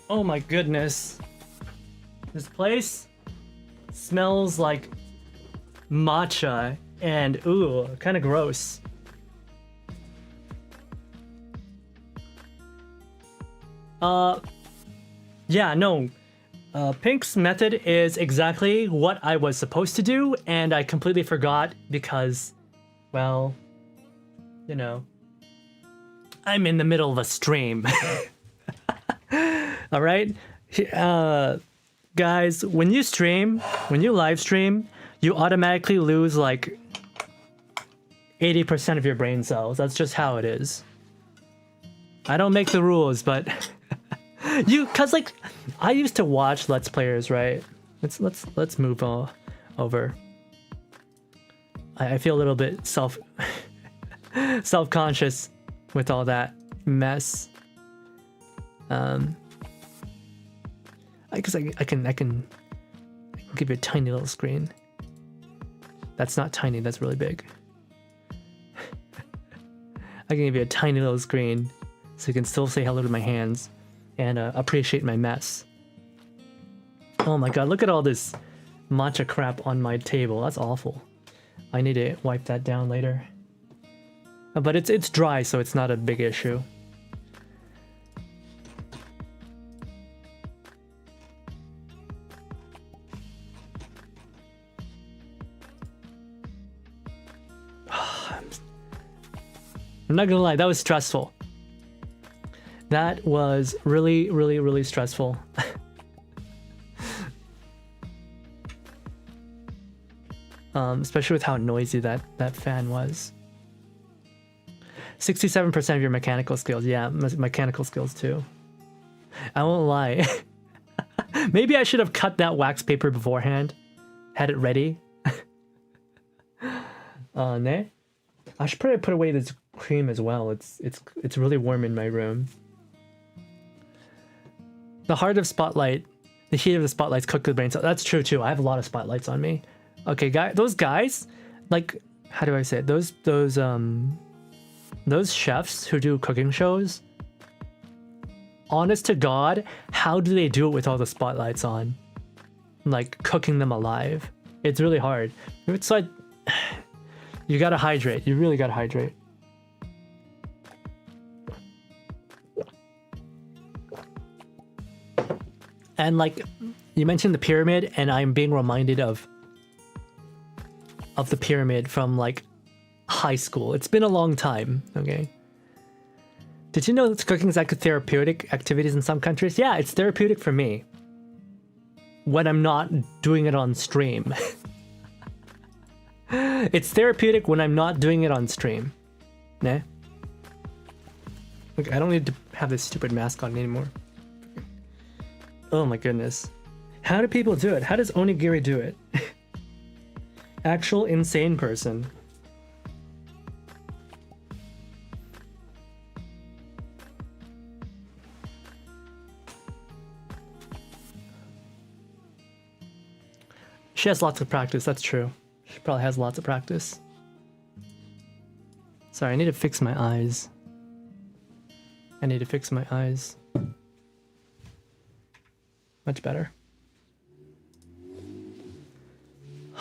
Oh my goodness. This place smells like matcha and ooh, kind of gross. Yeah, no. Pink's method is exactly what I was supposed to do, and I completely forgot because, well, you know, I'm in the middle of a stream. All right, guys, when you stream, when you live stream, you automatically lose like 80% of your brain cells. That's just how it is. I don't make the rules, but cause like I used to watch Let's Players, right? Let's move over. I feel a little bit self-conscious with all that mess. Because I can give you a tiny little screen. That's not tiny, that's really big. I can give you a tiny little screen so you can still say hello to my hands and appreciate my mess. Oh my god, look at all this matcha crap on my table. That's awful. I need to wipe that down later. But it's dry, so it's not a big issue. I'm not gonna lie, that was stressful. That was really, really, really stressful. Especially with how noisy that fan was. 67% of your mechanical skills. Yeah, mechanical skills too. I won't lie. Maybe I should have cut that wax paper beforehand. Had it ready. Ne? I should probably put away this cream as well. It's really warm in my room. The heart of spotlight, the heat of the spotlights cook the brain. So that's true too. I have a lot of spotlights on me. Okay, those guys, like, how do I say it? Those chefs who do cooking shows, honest to God, how do they do it with all the spotlights on? Like, cooking them alive. It's really hard. It's like, you gotta hydrate. You really gotta hydrate. And like you mentioned the pyramid, and I'm being reminded of the pyramid from like high school. It's been a long time, okay? Did you know that cooking is like a therapeutic activities in some countries? Yeah, it's therapeutic for me when I'm not doing it on stream. It's therapeutic when I'm not doing it on stream. Nah. Look, I don't need to have this stupid mask on anymore. Oh my goodness. How do people do it? How does onigiri do it? Actual insane person. She has lots of practice, that's true. She probably has lots of practice. Sorry, I need to fix my eyes. I need to fix my eyes. Much better.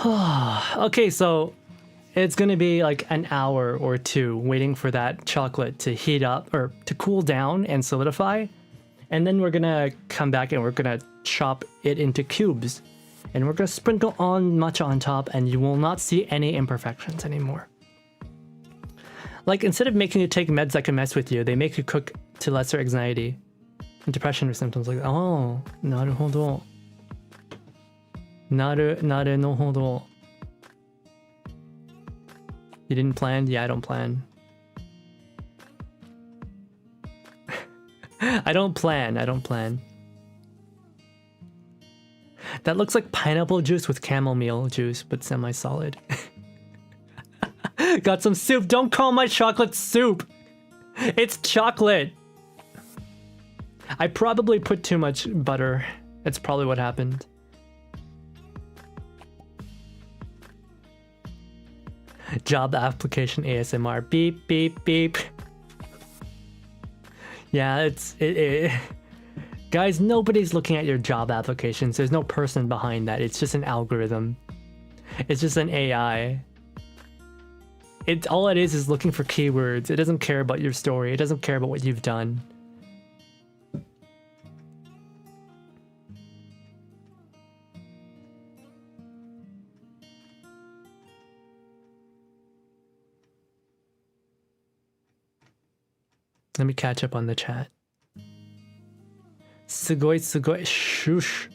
Okay, so it's gonna be like an hour or two waiting for that chocolate to heat up or to cool down and solidify. And then we're gonna come back and we're gonna chop it into cubes. And we're gonna sprinkle on matcha on top, and you will not see any imperfections anymore. Like, instead of making you take meds that can mess with you, they make you cook to lesser anxiety and depression or symptoms like, oh, naruhodo. Naru no hodo. You didn't plan? Yeah, I don't plan. I don't plan. That looks like pineapple juice with chamomile juice, but semi-solid. Got some soup. Don't call my chocolate soup. It's chocolate. I probably put too much butter. That's probably what happened. Job application ASMR. Beep, beep, beep. Yeah, guys, nobody's looking at your job applications. There's no person behind that. It's just an algorithm. It's just an AI. All it is looking for keywords. It doesn't care about your story. It doesn't care about what you've done. Let me catch up on the chat. Sugoi, sugoi, shush.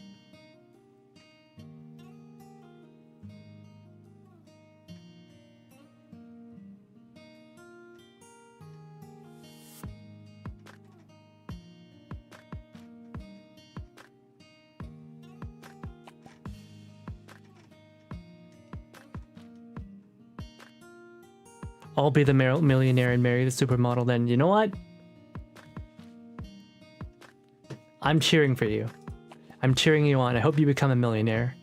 I'll be the millionaire and marry the supermodel then. You know what? I'm cheering for you. I'm cheering you on. I hope you become a millionaire.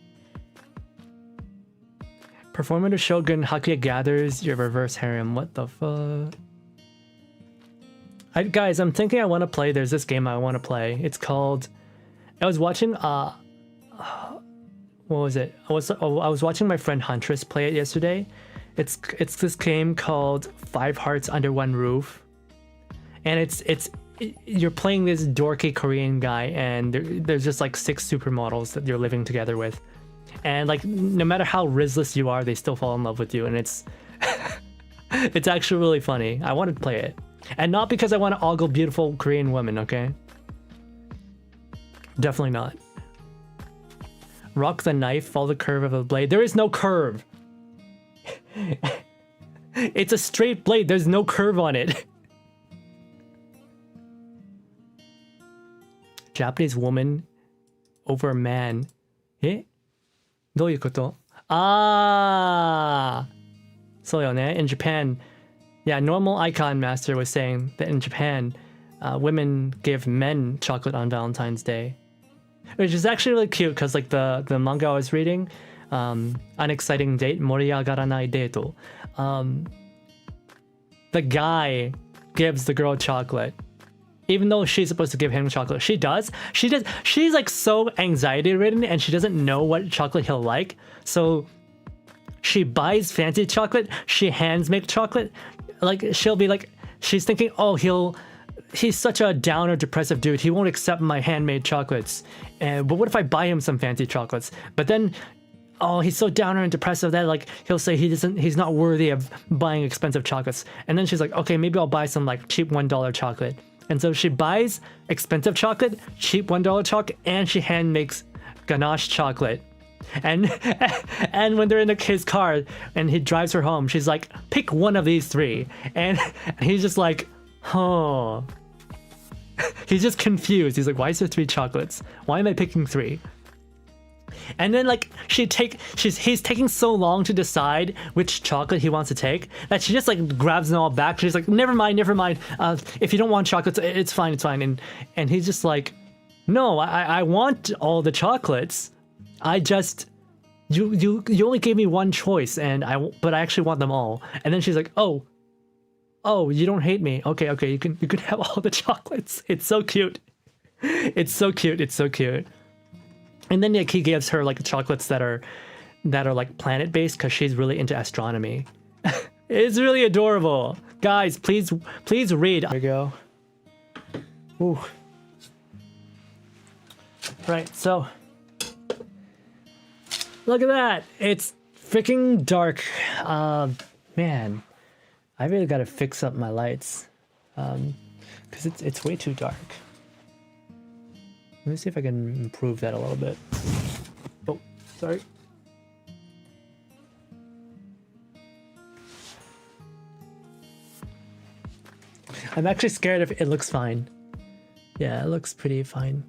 Performative Shogun Hakuya gathers your reverse harem. What the fuck? Guys, I'm thinking I want to play. There's this game I want to play. It's called... I was watching... what was it? I was watching my friend Huntress play it yesterday. It's this game called 5 Hearts Under One Roof. And you're playing this dorky Korean guy, and there's just like 6 supermodels that you're living together with, and like no matter how rizless you are, they still fall in love with you, and it's it's actually really funny. I want to play it, and not because I want to ogle beautiful Korean women, okay? Definitely not. Rock the knife, follow the curve of the blade. There is no curve. It's a straight blade. There's no curve on it. Japanese woman over a man. どういうこと? So in Japan, yeah, Normal Icon Master was saying that in Japan, women give men chocolate on Valentine's Day. Which is actually really cute because like the manga I was reading, Unexciting Date, Moriagaranai Deito. The guy gives the girl chocolate. Even though she's supposed to give him chocolate. She does. She's like so anxiety ridden and she doesn't know what chocolate he'll like. So she buys fancy chocolate. She hands make chocolate. Like she'll be like, she's thinking, oh, he'll he's such a downer, depressive dude. He won't accept my handmade chocolates. But what if I buy him some fancy chocolates? But then, oh, he's so downer and depressive that like he'll say he's not worthy of buying expensive chocolates. And then she's like, okay, maybe I'll buy some like cheap $1 chocolate. And so she buys expensive chocolate, cheap $1 chocolate, and she hand makes ganache chocolate. And and when they're in his car and he drives her home, she's like, pick one of these three. And he's just like, oh. He's just confused. He's like, why is there 3 chocolates? Why am I picking 3? And then like he's taking so long to decide which chocolate he wants to take that she just like grabs them all back. She's like, never mind. If you don't want chocolates, it's fine. And he's just like, no, I want all the chocolates. I just you only gave me one choice, but I actually want them all. And then she's like, oh, you don't hate me. Okay, you can have all the chocolates. It's so cute. It's so cute. And then like he gives her like chocolates that are like planet based because she's really into astronomy. It's really adorable. Guys, please read. There we go. Ooh. Right, so look at that. It's freaking dark. Man, I really gotta fix up my lights. Because it's way too dark. Let me see if I can improve that a little bit. Oh, sorry. I'm actually scared if it looks fine. Yeah, it looks pretty fine.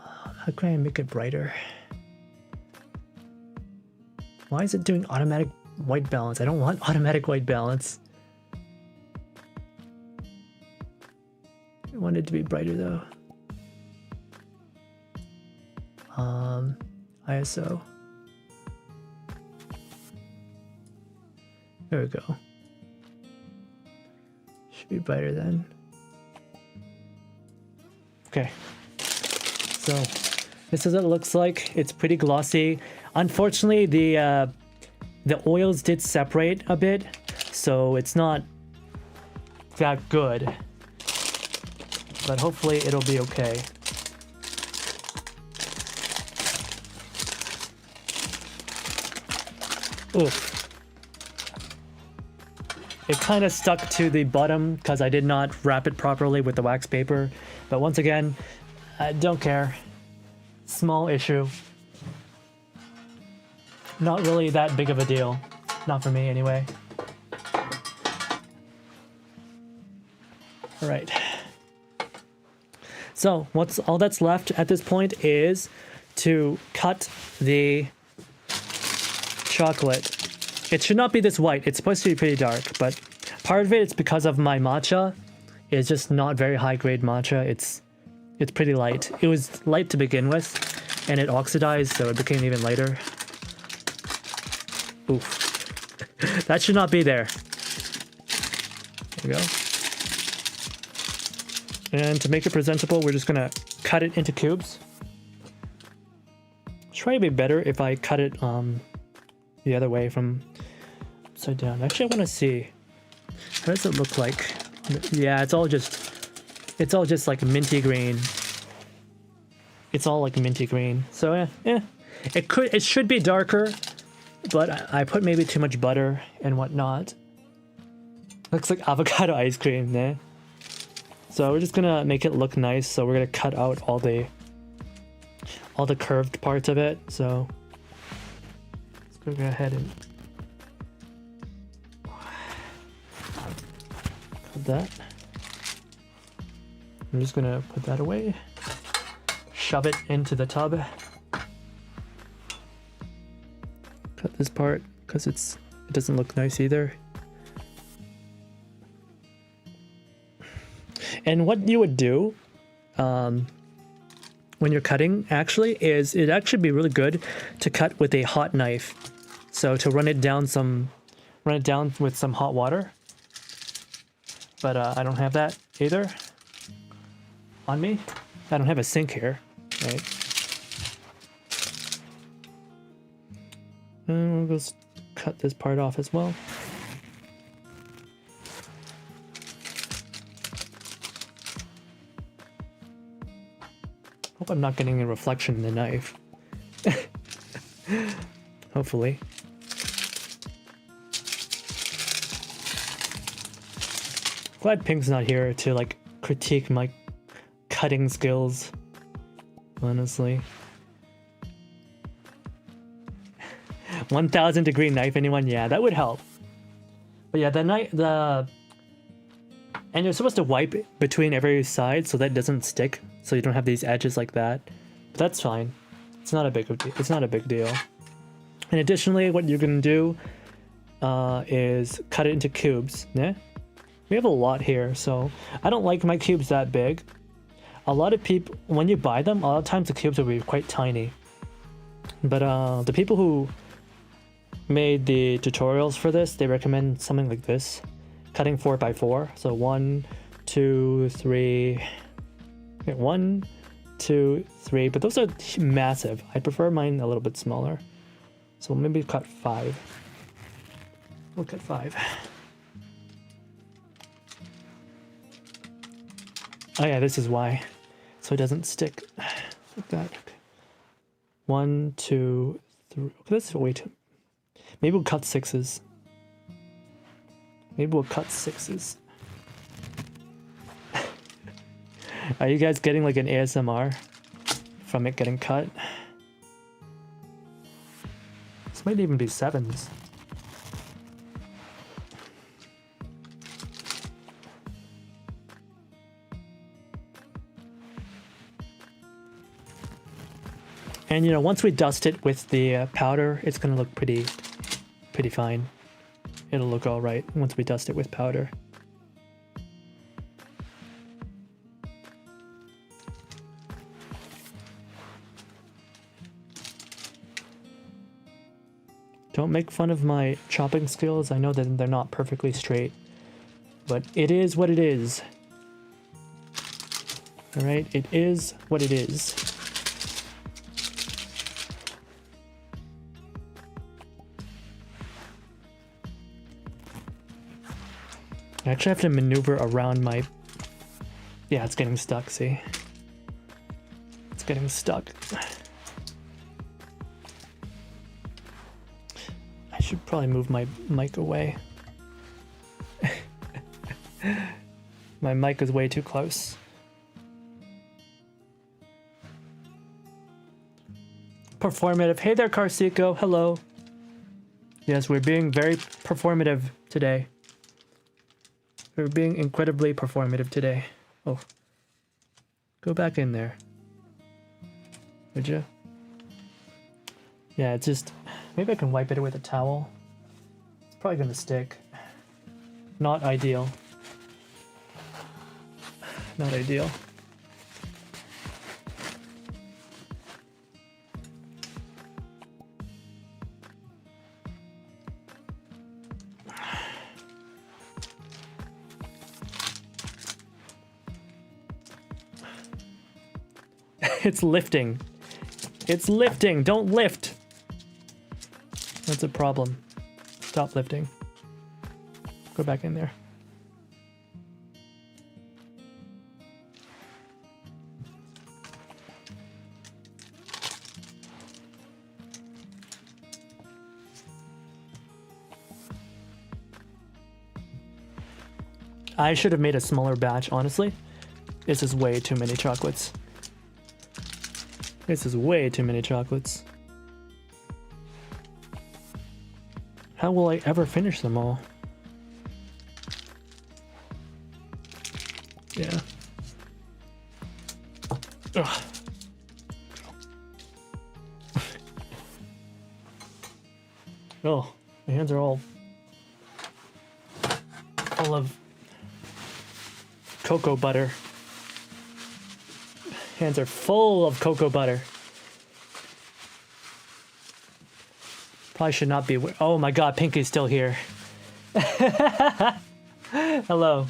How can I make it brighter? Why is it doing automatic white balance? I don't want automatic white balance. I want it to be brighter though. ISO. There we go. Should be brighter then. Okay. So this is what it looks like. It's pretty glossy. Unfortunately, the oils did separate a bit, so it's not that good. But hopefully it'll be okay. Oof. It kind of stuck to the bottom because I did not wrap it properly with the wax paper. But once again, I don't care. Small issue. Not really that big of a deal. Not for me anyway. All right. So all that's left at this point is to cut the chocolate. It should not be this white. It's supposed to be pretty dark, but part of it's because of my matcha. It's just not very high grade matcha. It's pretty light. It was light to begin with, and it oxidized, so it became even lighter. Oof. That should not be there. There we go. And to make it presentable, we're just gonna cut it into cubes. It's probably be better if I cut it the other way from upside down. Actually, I want to see, how does it look like? Yeah, it's all just like minty green. It's all like minty green. So yeah, it should be darker, but I put maybe too much butter and whatnot. Looks like avocado ice cream there. So we're just gonna make it look nice. So we're gonna cut out all the curved parts of it. So let's go ahead and cut that. I'm just gonna put that away. Shove it into the tub. Cut this part because it doesn't look nice either. And what you would do when you're cutting actually is it'd actually be really good to cut with a hot knife. So to run it down with some hot water. But I don't have that either on me. I don't have a sink here, right? And we'll just cut this part off as well. Hope I'm not getting a reflection in the knife. Hopefully. Glad Pink's not here to like critique my cutting skills. Honestly. 1000 degree knife, anyone? Yeah, that would help. But yeah, and you're supposed to wipe between every side so that it doesn't stick, so you don't have these edges like that. But that's fine. It's not a big deal. And additionally, what you're gonna do is cut it into cubes. Yeah? We have a lot here, so I don't like my cubes that big. A lot of people, when you buy them, a lot of times the cubes will be quite tiny. But the people who made the tutorials for this, they recommend something like this, cutting 4x4. So 1, 2, 3, 1, 2, 3, but those are massive. I prefer mine a little bit smaller. So maybe cut 5. We'll cut 5. Oh yeah, this is why. So it doesn't stick like that. Okay. 1, 2, 3. Okay, this is way too. Maybe we'll cut 6s. Maybe we'll cut 6s. Are you guys getting like an ASMR from it getting cut? This might even be 7s. And you know, once we dust it with the powder, it's gonna look pretty fine. It'll look all right once we dust it with powder. Don't make fun of my chopping skills. I know that they're not perfectly straight, but it is what it is. All right, it is what it is. I actually have to maneuver around my... Yeah, it's getting stuck, see? It's getting stuck. I should probably move my mic away. My mic is way too close. Performative. Hey there, Carsico. Hello. Yes, we're being very performative today. We're being incredibly performative today. Oh. Go back in there. Would you? Yeah, it's just... Maybe I can wipe it with a towel. It's probably gonna stick. Not ideal. Not ideal. It's lifting. It's lifting. Don't lift. That's a problem. Stop lifting. Go back in there. I should have made a smaller batch, honestly. This is way too many chocolates. This is way too many chocolates. How will I ever finish them all? Yeah. Ugh. Oh, my hands are all full of cocoa butter. Hands are full of cocoa butter. Probably should not be. Oh my god, Pinky's still here. Hello.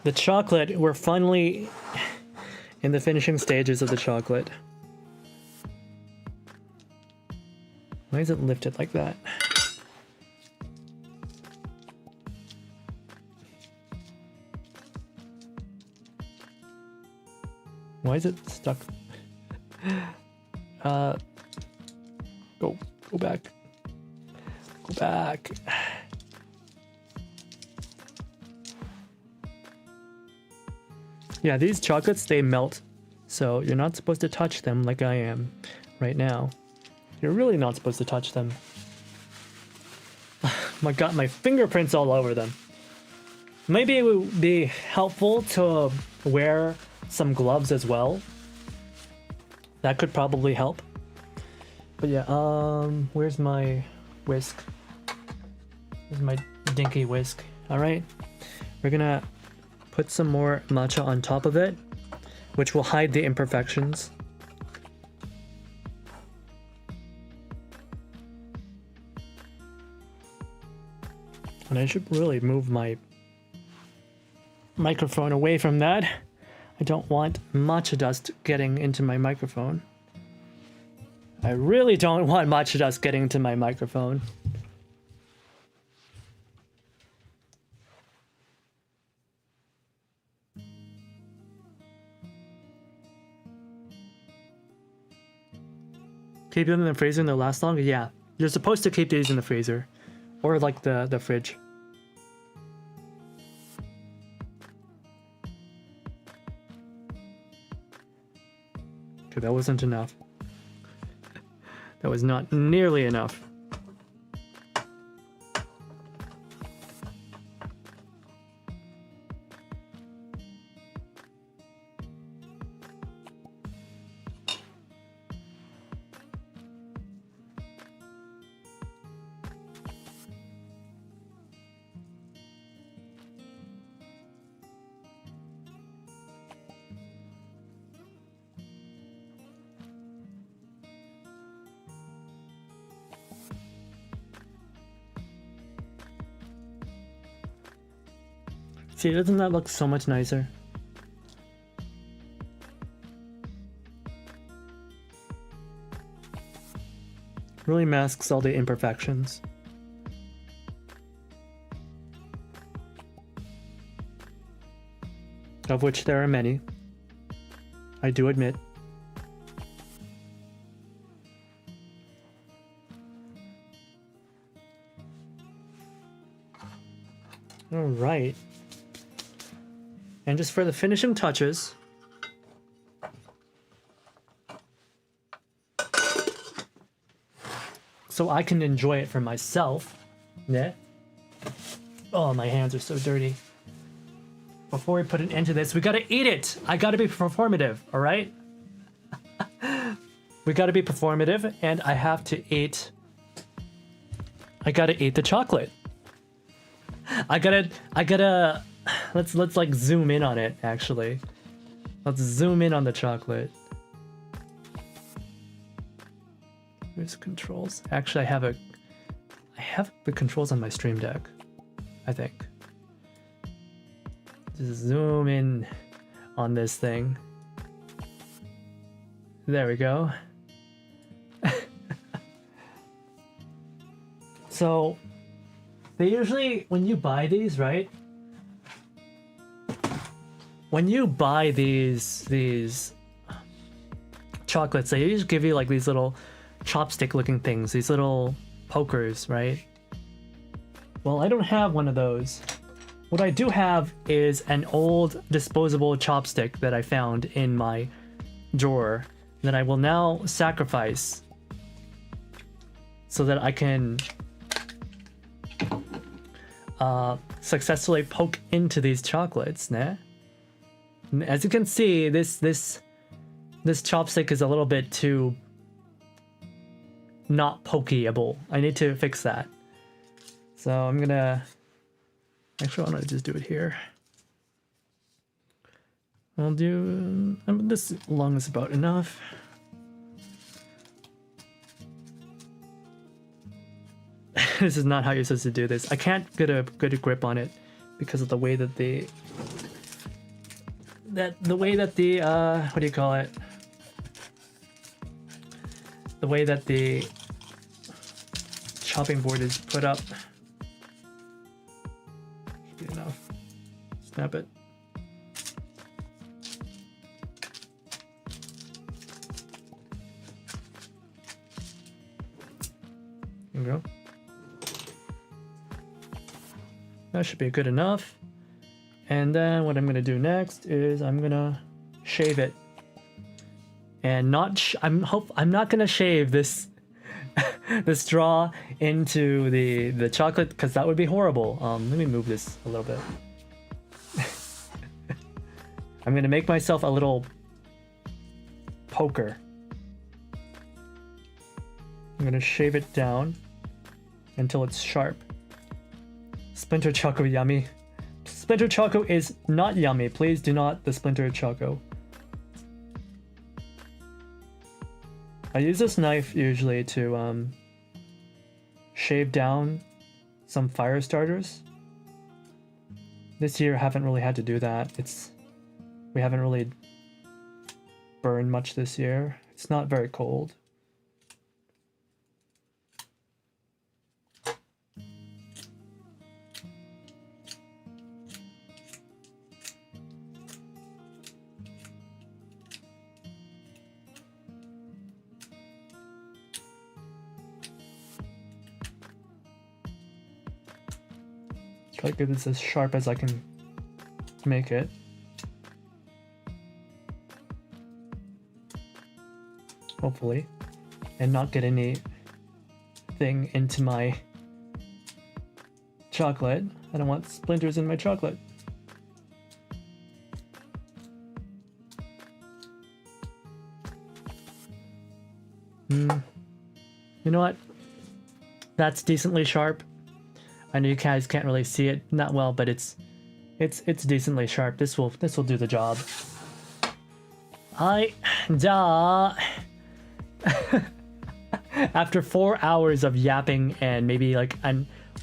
The chocolate, we're finally in the finishing stages of the chocolate. Why is it lifted like that? Why is it stuck? Go back. Go back. Yeah, these chocolates, they melt. So you're not supposed to touch them like I am right now. You're really not supposed to touch them. I got my fingerprints all over them. Maybe it would be helpful to wear some gloves as well. That could probably help. But yeah, where's my whisk? Where's my dinky whisk? Alright. We're gonna put some more matcha on top of it, which will hide the imperfections. And I should really move my microphone away from that. I don't want matcha dust getting into my microphone. I really don't want matcha dust getting into my microphone. Keep them in the freezer and they'll last longer? Yeah. You're supposed to keep these in the freezer. Or like the fridge. Okay, that wasn't enough. That was not nearly enough. See, doesn't that look so much nicer? Really masks all the imperfections. Of which there are many. I do admit. All right. And just for the finishing touches, so I can enjoy it for myself. Yeah. Oh, my hands are so dirty. Before we put an end to this, we gotta eat it. I gotta be performative, all right? We gotta be performative, and I have to eat. I gotta eat the chocolate. I gotta. Let's like zoom in on it. Actually, let's zoom in on the chocolate. There's controls. Actually, I have the controls on my Stream Deck, I think. Just zoom in on this thing. There we go. So, they usually, when you buy these, right? When you buy these chocolates, they usually give you like these little chopstick looking things, these little pokers, right? Well, I don't have one of those. What I do have is an old disposable chopstick that I found in my drawer that I will now sacrifice so that I can successfully poke into these chocolates, nah? As you can see, this chopstick is a little bit too not pokeable. I need to fix that. So I'm gonna actually I want to just do it here. I'll do this long is about enough. This is not how you're supposed to do this. I can't get a good grip on it because of the way that the what do you call it? The way that the chopping board is put up. Should be enough. Snap it. There we go. That should be good enough. And then what I'm gonna do next is I'm gonna shave it, and I'm not gonna shave this the straw into the chocolate, because that would be horrible. Let me move this a little bit. I'm gonna make myself a little poker. I'm gonna shave it down until it's sharp. Splinter Choco yummy. Splinter Choco is not yummy. Please do not the Splinter Choco. I use this knife usually to shave down some fire starters. This year I haven't really had to do that. We haven't really burned much this year. It's not very cold. Try to get this as sharp as I can make it. Hopefully. And not get anything into my chocolate. I don't want splinters in my chocolate. You know what? That's decently sharp. I know you guys can't really see it that well, but it's decently sharp. This will do the job. After 4 hours of yapping and maybe like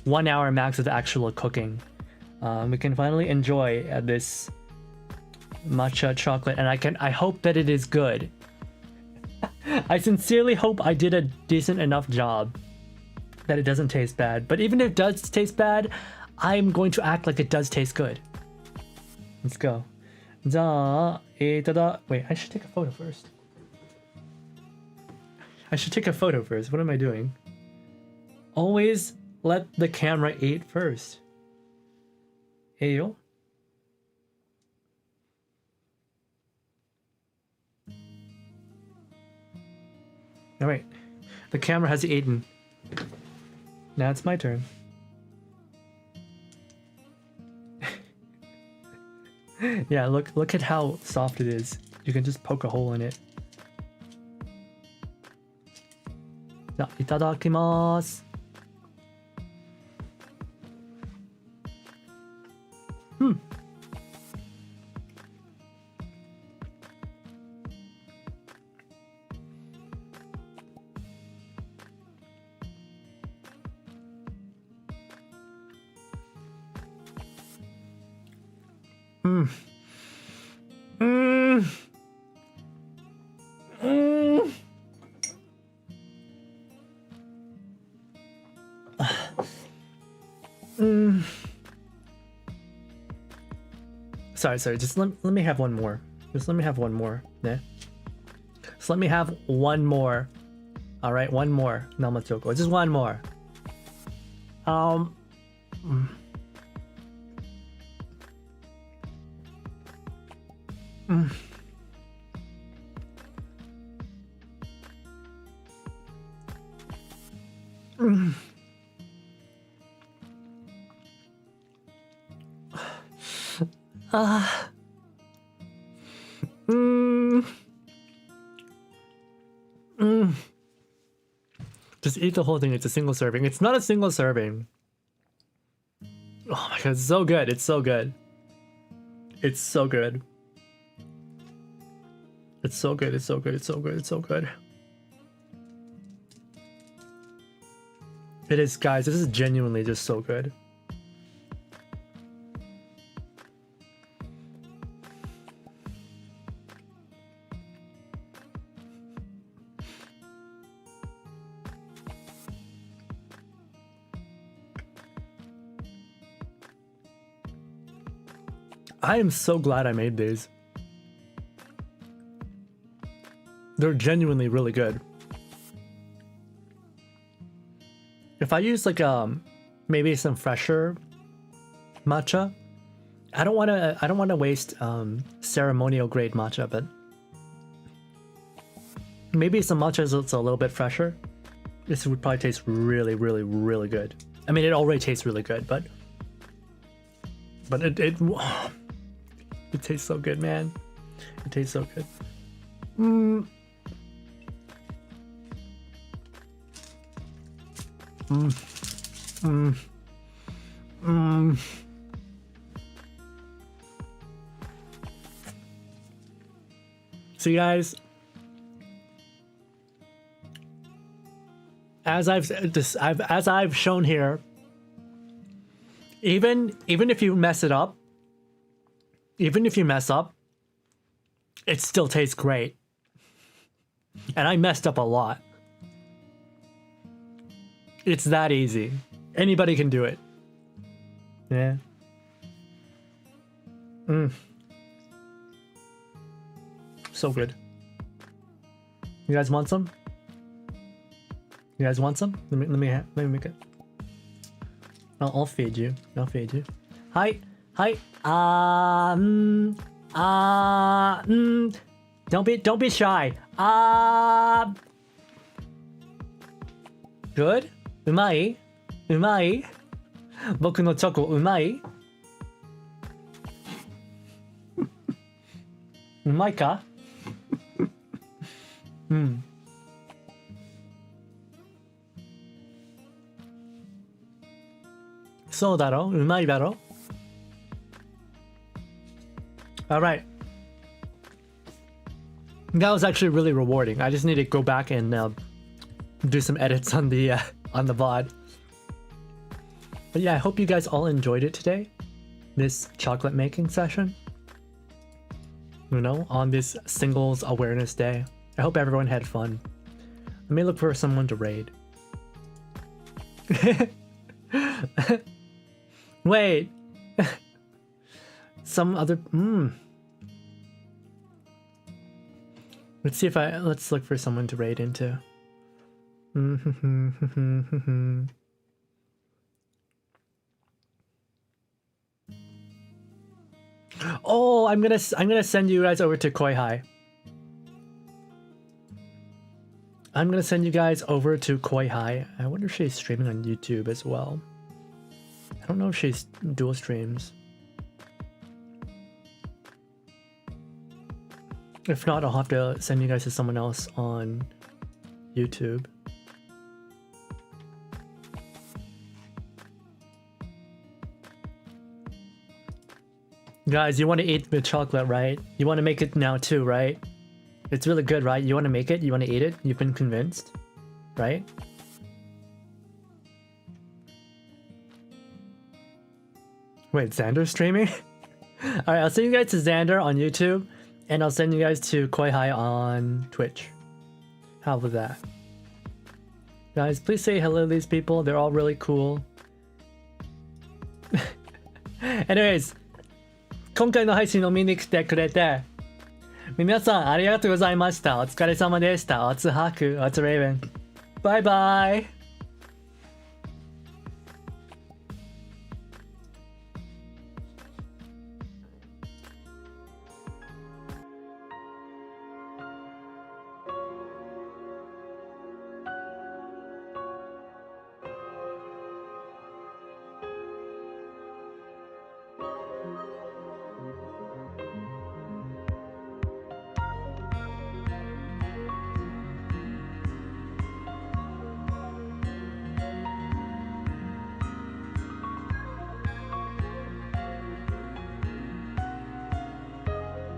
1 hour max of actual cooking, we can finally enjoy this matcha chocolate, and I hope that it is good. I sincerely hope I did a decent enough job that it doesn't taste bad. But even if it does taste bad, I'm going to act like it does taste good. Let's go. Wait, I should take a photo first. What am I doing? Always let the camera eat first. Ayo. Alright. The camera has eaten. Now it's my turn. Yeah, look at how soft it is. You can just poke a hole in it. Ja, itadakimasu. Sorry, just let me have one more. Just let me have one more. Yeah. Just let me have one more. Alright, one more. Namachoko. Just one more. Just eat the whole thing. It's a single serving. It's not a single serving. Oh my god, it's so good. It's so good. It's so good. It's so good. It's so good. It's so good. It's so good. It is, guys. This is genuinely just so good. I am so glad I made these. They're genuinely really good. if I use like maybe some fresher matcha, I don't want to waste ceremonial grade matcha, but maybe some matcha that's a little bit fresher. This would probably taste really, really, really good. I mean, it already tastes really good, but it tastes so good, man. It tastes so good. So you guys, as I've shown here, even if you mess it up, it still tastes great. And I messed up a lot. It's that easy. Anybody can do it. Yeah. So good. You guys want some? You guys want some? Let me make it. I'll feed you. I'll feed you. Hi. Don't be shy. Good? うまい? 僕のチョコうまい? うまいか? そうだろ? うまいだろ? All right. That was actually really rewarding. I just need to go back and do some edits on the VOD. But yeah, I hope you guys all enjoyed it today. This chocolate making session. You know, on this Singles Awareness Day. I hope everyone had fun. Let me look for someone to raid. Wait. Some other... Let's look for someone to raid into. Oh, I'm gonna send you guys over to Koi High. I'm gonna send you guys over to Koi High. I wonder if she's streaming on YouTube as well. I don't know if she's dual streams. If not, I'll have to send you guys to someone else on YouTube. Guys, you want to eat the chocolate, right? You want to make it now too, right? It's really good, right? You want to make it? You want to eat it? You've been convinced, right? Wait, Xander's streaming? Alright, I'll send you guys to Xander on YouTube. And I'll send you guys to Koi High on Twitch. How about that? Guys, please say hello to these people. They're all really cool. Anyways, 今回の配信を見に来てくれて皆さんありがとうございました。お疲れ様でした。おつはく、おつレイベン。バイバイ。